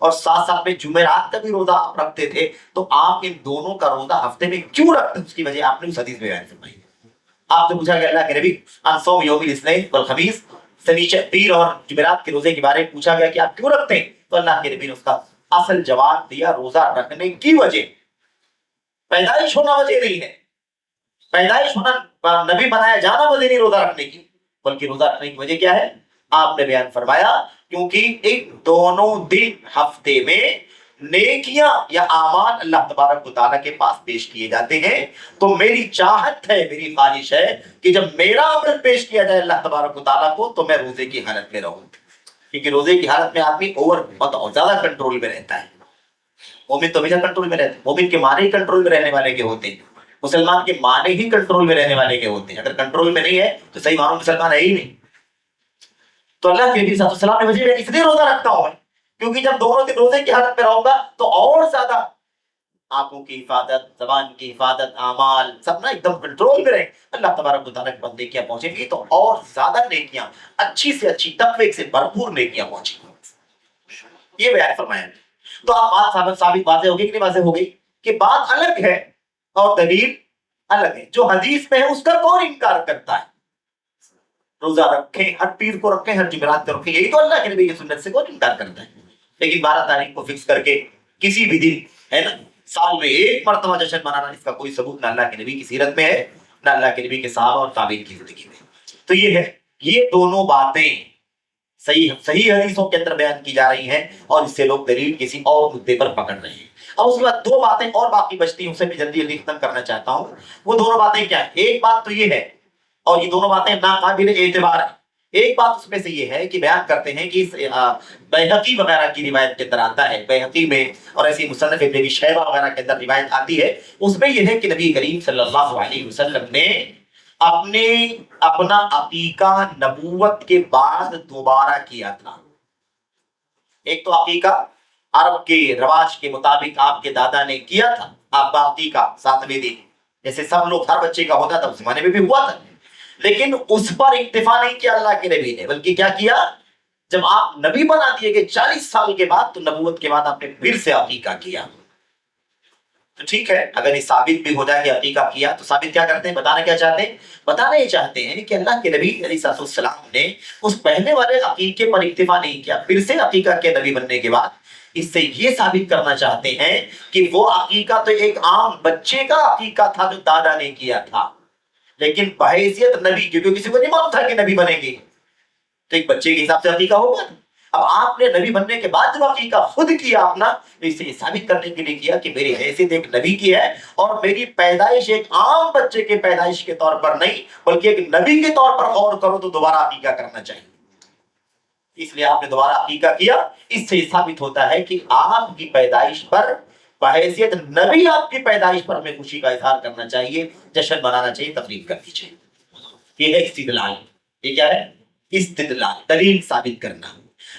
اور ساتھ ساتھ میں جمعرات کا بھی روزہ آپ رکھتے تھے, تو آپ ان دونوں کا روزہ ہفتے میں کیوں رکھتے, اس کی وجہ آپ نے اس حدیث میں بیان فرمائی. آپ سے پوچھا کہ اللہ کے نبی عن صوم یوم الاثنین والخمیس, سنیچر پیر اور جمعرات کے روزے کے بارے میں پوچھا گیا کہ آپ کیوں رکھتے ہیں, تو اللہ کے نبی نے اس کا اصل جواب دیا, روزہ رکھنے کی وجہ پیدائش ہونا وجہ نہیں ہے, پیدائش ہونا نبی بنایا جانا وجہ نہیں روزہ رکھنے کی, بلکہ روزہ رکھنے کی وجہ کیا ہے؟ آپ نے بیان فرمایا کیونکہ ایک دونوں دن ہفتے میں نیکیاں یا اعمال اللہ تبارک و تعالیٰ کے پاس پیش کیے جاتے ہیں. تو میری چاہت ہے, میری خواہش ہے کہ جب میرا عمل پیش کیا جائے اللہ تبارک و تعالیٰ کو تو میں روزے کی حالت میں رہوں, کیونکہ روزے کی حالت میں آدمی بہت زیادہ کنٹرول میں رہتا ہے. مومن تو ہمیشہ کنٹرول میں رہتے ہیں, مومن کے معنی ہی کنٹرول میں رہنے والے کے ہوتے ہیں, مسلمان کے معنی ہی کنٹرول میں رہنے والے کے ہوتے ہیں. اگر کنٹرول میں نہیں ہے تو صحیح معنوں مسلمان ہے ہی نہیں. تو اللہ کے نبی صلی اللہ علیہ وسلم نے وجہ اس لیے روزہ رکھتا ہوں کیونکہ جب دونوں دن روزے کی حالت میں رہوں گا تو اور زیادہ آنکھوں کی حفاظت, زبان کی حفاظت, اعمال سب نا ایک دم کنٹرول میں رہے, اللہ تبارک و تعالیٰ کے پاس نیکیاں پہنچیں گی تو اور زیادہ نیکیاں, اچھی سے اچھی, تقوی سے بھرپور نیکیاں پہنچیں گی. یہ بیان فرمایا. تو آپ بات ثابت واضح ہوگی کہ نہیں واضح ہو گئی کہ بات الگ ہے اور دلیل الگ ہے. جو حدیث میں ہے اس کا کون انکار کرتا ہے؟ روزہ رکھیں, ہر پیر کو رکھیں, ہر جمعرات کو رکھیں, یہی تو اللہ کے نبی کی سنت سے کون انکار کرتا ہے؟ لیکن 12 تاریخ کو فکس کر کے کسی بھی دن ہے نا سال میں ایک مرتبہ جشن منانا, اس کا کوئی ثبوت نہ اللہ کے نبی کی سیرت میں ہے نہ اللہ کے نبی کے صحابہ اور تابعین کی زندگی میں. تو یہ ہے, یہ دونوں باتیں صحیح حدیثوں کے اندر بیان کی جا رہی ہیں اور اس سے لوگ دلیل کسی اور مدعے پر پکڑ رہے ہیں. اب اس کے بعد 2 باتیں اور باقی بچتی ہیں, اسے بھی جلدی ختم کرنا چاہتا ہوں. وہ دونوں باتیں کیا ہیں؟ ایک بات تو یہ ہے, اور یہ دونوں باتیں ناقابل اعتبار ہیں. ایک بات اس میں سے یہ ہے کہ بیان کرتے ہیں کہ بیہقی وغیرہ کی روایت کے اندر آتا ہے، بیہقی میں اور ایسی مصنف ابن ابی شیبہ وغیرہ کے اندر روایت آتی ہے، اس میں یہ ہے کہ نبی کریم صلی اللہ علیہ وسلم نے اپنا عقیقہ نبوت کے بعد دوبارہ کیا تھا۔ ایک تو عقیقہ عرب کے رواج کے مطابق آپ کے دادا نے کیا تھا، آپ کا عقیقہ 7ویں دن، جیسے سب لوگ ہر بچے کا ہوتا تھا، اس زمانے میں بھی ہوا تھا، لیکن اس پر اکتفا نہیں کیا اللہ کے نبی نے، بلکہ کیا کیا؟ جب آپ نبی بنا دیے گئے 40 سال کے بعد، تو نبوت کے بعد آپ نے پھر سے عقیقہ کیا۔ تو ٹھیک ہے، اگر یہ ثابت بھی ہو جائے کہ عقیقہ کیا، تو ثابت کیا کرتے ہیں؟ بتانا کیا چاہتے ہیں؟ بتانا یہ چاہتے ہیں کہ اللہ کے نبی علیہ السلام نے اس پہلے والے عقیقے پر اکتفا نہیں کیا، پھر سے عقیقہ کے نبی بننے کے بعد اس سے یہ ثابت کرنا چاہتے ہیں کہ وہ عقیقہ تو ایک عام بچے کا عقیقہ تھا جو دادا نے کیا تھا، لیکن بحیثیت نبی، کیونکہ کسی کو نہیں معلوم تھا کہ نبی بنیں گے، تو ایک بچے کے حساب سے عقیقہ ہوگا۔ اب آپ نے نبی بننے کے بعد جو عقیقہ خود کیا اپنا، تو اسے ثابت کرنے کے لیے کیا کہ میری حیثیت ایک نبی کی ہے، اور میری پیدائش ایک عام بچے کے پیدائش کے طور پر نہیں بلکہ ایک نبی کے طور پر غور کرو تو دوبارہ عقیقہ کرنا چاہیے۔ اس لیے آپ نے دوبارہ عقیقہ کیا۔ اس سے ثابت ہوتا ہے کہ آپ کی پیدائش پر بحیثیت نبی آپ کی پیدائش پر ہمیں خوشی کا اظہار کرنا چاہیے، جشن منانا چاہیے، تقریب کرنی چاہیے۔ یہ ہے استدلال۔ یہ کیا ہے؟ استدلال، دلیل ثابت کرنا۔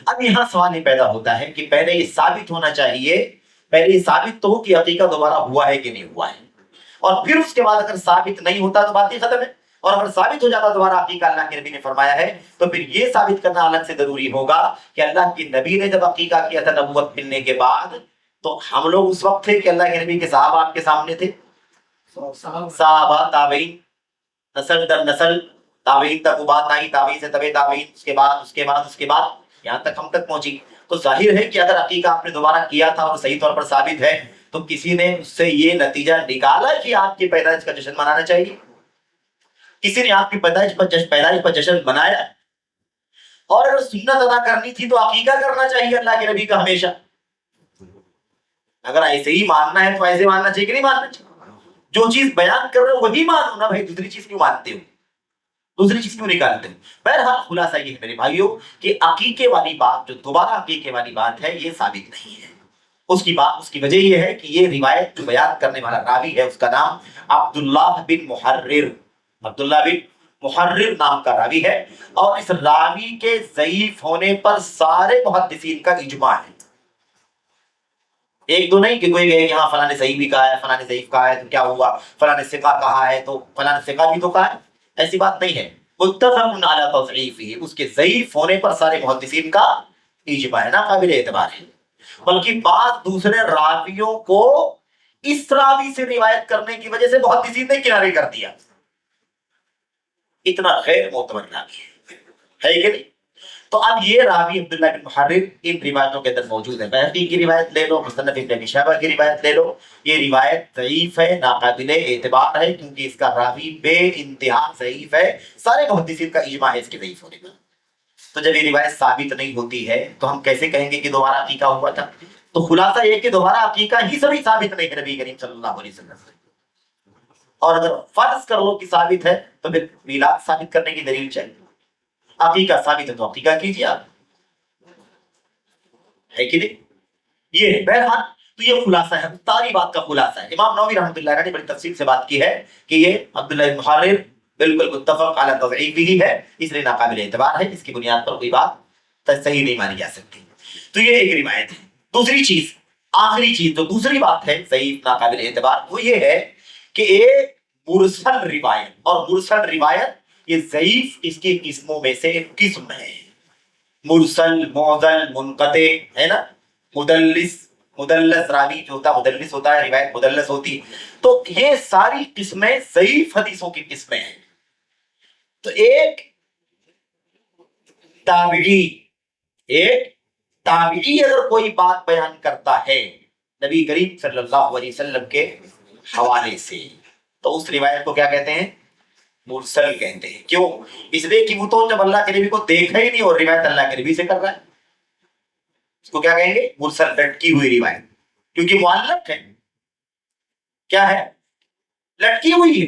اب یہاں سوال یہ پیدا ہوتا ہے کہ پہلے یہ ثابت ہونا چاہیے، پہلے یہ ثابت تو ہو کہ عقیقہ دوبارہ ہوا ہے کہ نہیں ہوا ہے، اور پھر اس کے بعد اگر ثابت نہیں ہوتا تو بات ہی ختم ہے، اور اگر ثابت ہو جاتا دوبارہ عقیقہ اللہ کے نبی نے فرمایا ہے، تو پھر یہ ثابت کرنا الگ سے ضروری ہوگا کہ اللہ کے نبی نے جب عقیقہ کیا تھا نبوت ملنے کے بعد، تو ہم لوگ اس وقت تھے کہ اللہ کے نبی کے صحابہ آپ کے سامنے تھے، صحابہ، تابعین، نسل در نسل تابعین تک وہ بات آئی، تابعین سے تبع تابعین، اس کے بعد یہاں تک ہم تک پہنچی۔ تو ظاہر ہے کہ اگر عقیقہ آپ نے دوبارہ کیا تھا اور صحیح طور پر ثابت ہے، تو کسی نے اس سے یہ نتیجہ نکالا کہ آپ کی پیدائش کا جشن منانا چاہیے، کسی نے آپ کی پیدائش پر جشن منایا، اور اگر سنت ادا کرنی تھی تو عقیقہ کرنا چاہیے اللہ کے نبی کا ہمیشہ۔ اگر ایسے ہی ماننا ہے تو ایسے ماننا چاہیے کہ نہیں ماننا چاہیے؟ جو چیز بیان کر رہے ہو وہی مانو نا بھائی، دوسری چیز کیوں مانتے ہو، دوسری چیز کیوں نکالتے ہیں؟ بہرحال خلاصہ یہ ہے میرے بھائیوں کہ عقیقے والی بات، جو دوبارہ عقیقے والی بات ہے، یہ ثابت نہیں ہے۔ اس کی وجہ یہ ہے کہ یہ روایت جو بیان کرنے والا راوی ہے، اس کا نام عبداللہ بن محرر نام کا راوی ہے، اور اس راوی کے ضعیف ہونے پر سارے محدثین کا اجماع ہے۔ ایک دو نہیں کہ کوئی گئے یہاں فلاں نے صحیح بھی کہا ہے، فلاں نے ضعیف کہا ہے تو کیا ہوا، فلاں نے ثقہ کہا ہے تو فلاں نے ثقہ بھی تو کہا ہے، ایسی بات نہیں ہے۔ متفق علی تضعیفہ، اس کے ضعیف ہونے پر سارے محدثین کا اجماع ہے، ناقابل اعتبار ہے۔ بلکہ بعض دوسرے راویوں کو اس راوی سے روایت کرنے کی وجہ سے محدثین نے کنارے کر دیا، اتنا غیر معتبر راوی ہے کہ نہیں؟ تو اب یہ راوی عبداللہ بن محرر ان روایتوں کے اندر موجود ہے۔ بیہقی کی روایت لے لو، مصنف ابن ابی شیبہ کی روایت لے لو، یہ روایت ضعیف ہے، ناقابل اعتبار ہے، کیونکہ اس کا راوی بے انتہا ضعیف ہے، سارے محدثین کا اجماع ہے اس کے ضعیف ہونے پر۔ تو جب یہ روایت ثابت نہیں ہوتی ہے تو ہم کیسے کہیں گے کہ دوبارہ عقیقہ ہوا تھا؟ تو خلاصہ یہ کہ دوبارہ عقیقہ ہی سبھی ثابت نہیں ہے نبی کریم صلی اللہ علیہ وسلم سے، اور اگر فرض کر لو کہ ثابت ہے تو پھر میلاد ثابت کرنے کی دلیل چاہیے۔ عقیقہ ثابت ہے تو عقیقہ کیجیے آپ، ہے کہ نہیں؟ یہ ہے بہرحال۔ تو یہ خلاصہ ہے، ساری بات کا خلاصہ ہے۔ امام نووی رحمۃ اللہ علیہ نے بڑی تفصیل سے بات کی ہے کہ یہ عبداللہ بن محرر بالکل متفق علی تضعیفہ ہی ہے، اس لیے ناقابل اعتبار ہے، اس کی بنیاد پر کوئی بات صحیح نہیں مانی جا سکتی۔ تو یہ ایک روایت ہے۔ دوسری چیز، آخری چیز جو دوسری بات ہے صحیح ناقابل اعتبار، وہ یہ ہے کہ ایک مرسل روایت، اور مرسل روایت یہ ضعیف اس کی قسموں میں سے ایک قسم ہے۔ مرسل، معضل، منقطع، ہے نا، مدلس راوی جو ہوتا ہے، مدلس ہوتا ہے، روایت مدلس ہوتی، تو یہ ساری قسمیں ضعیف حدیثوں کی قسمیں ہیں۔ تو ایک تابعی اگر کوئی بات بیان کرتا ہے نبی کریم صلی اللہ علیہ وسلم کے حوالے سے، تو اس روایت کو کیا کہتے ہیں؟ مرسل کہتے ہیں۔ کیوں؟ اس لیے کہ وہ تو جب اللہ کے نبی کو دیکھا ہی نہیں اور روایت اللہ کے نبی سے کر رہا ہے، اس کو کیا کہیں گے؟ مرسل، لٹکی ہوئی روایت، کیونکہ معلق ہے۔ کیا ہے؟ لٹکی ہوئی ہے،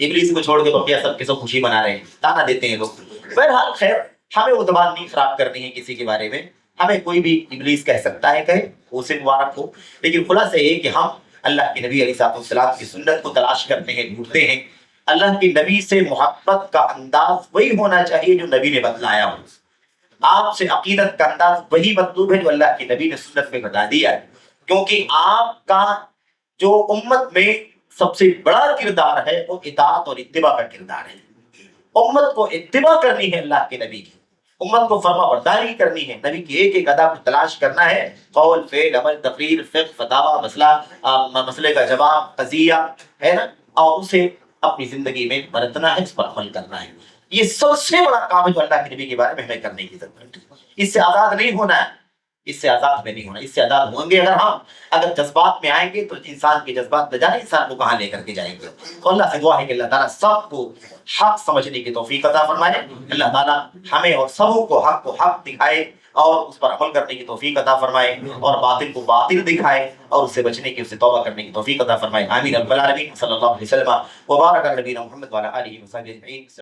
ابلیس کو چھوڑ کے بقیہ سب کے سب خوشی منا رہے ہیں، تانا دیتے ہیں لوگ۔ بہرحال خیر، ہمیں وہ زبان نہیں خراب کرنی ہے کسی کے بارے میں، ہمیں کوئی بھی ابلیس کہہ سکتا ہے، کہے اسے مبارک ہو، لیکن خلاصہ یہ کہ ہم اللہ کے نبی علیہ السلام کی سنت کو تلاش کرتے ہیں، ڈھونڈتے ہیں۔ اللہ کے نبی سے محبت کا انداز وہی ہونا چاہیے جو نبی نے بتلایا ہو۔ آپ سے عقیدت کا انداز وہی مطلوب ہے جو اللہ کے نبی نے سنت میں بتا دیا ہے، کیونکہ آپ کا جو امت میں سب سے بڑا کردار ہے وہ اطاعت اور اتباع کا کردار ہے۔ امت کو اتباع کرنی ہے اللہ کے نبی کی، امت کو فرما برداری کرنی ہے، نبی کی ایک ایک ادا کو تلاش کرنا ہے، قول، فعل، عمل، تقریر، فقہ، فتاوی، مسئلے کا جواب، قضیہ ہے نا، اور اسے اپنی زندگی میں برتنا ہے، اس پر عمل کرنا ہے۔ یہ سب سے بڑا کام ہے جو اللہ کے نبی کے بارے میں ہمیں کرنے کی ضرورت ہے۔ اس سے آزاد نہیں ہونا ہے، اس سے آزاد میں نہیں ہونا، اس سے آزاد ہوں گے اگر ہم، اگر جذبات میں آئیں گے تو انسان کے جذبات نہ جانے انسان کو کہاں لے کر کے جائیں گے۔ تو اللہ سے دعا ہے کہ اللہ تعالیٰ سب کو حق سمجھنے کی توفیق عطا فرمائے، اللہ تعالیٰ ہمیں اور سبوں کو حق دکھائے اور اس پر عمل کرنے کی توفیق عطا فرمائے، اور باطل کو باطل دکھائے اور اس سے بچنے کی، اس سے توبہ کرنے کی توفیق عطا فرمائے۔ آمین رب العالمین، صلی اللہ علیہ وسلم وبارک علی نبینا محمد وعلی آلہ وصحبہ اجمعین۔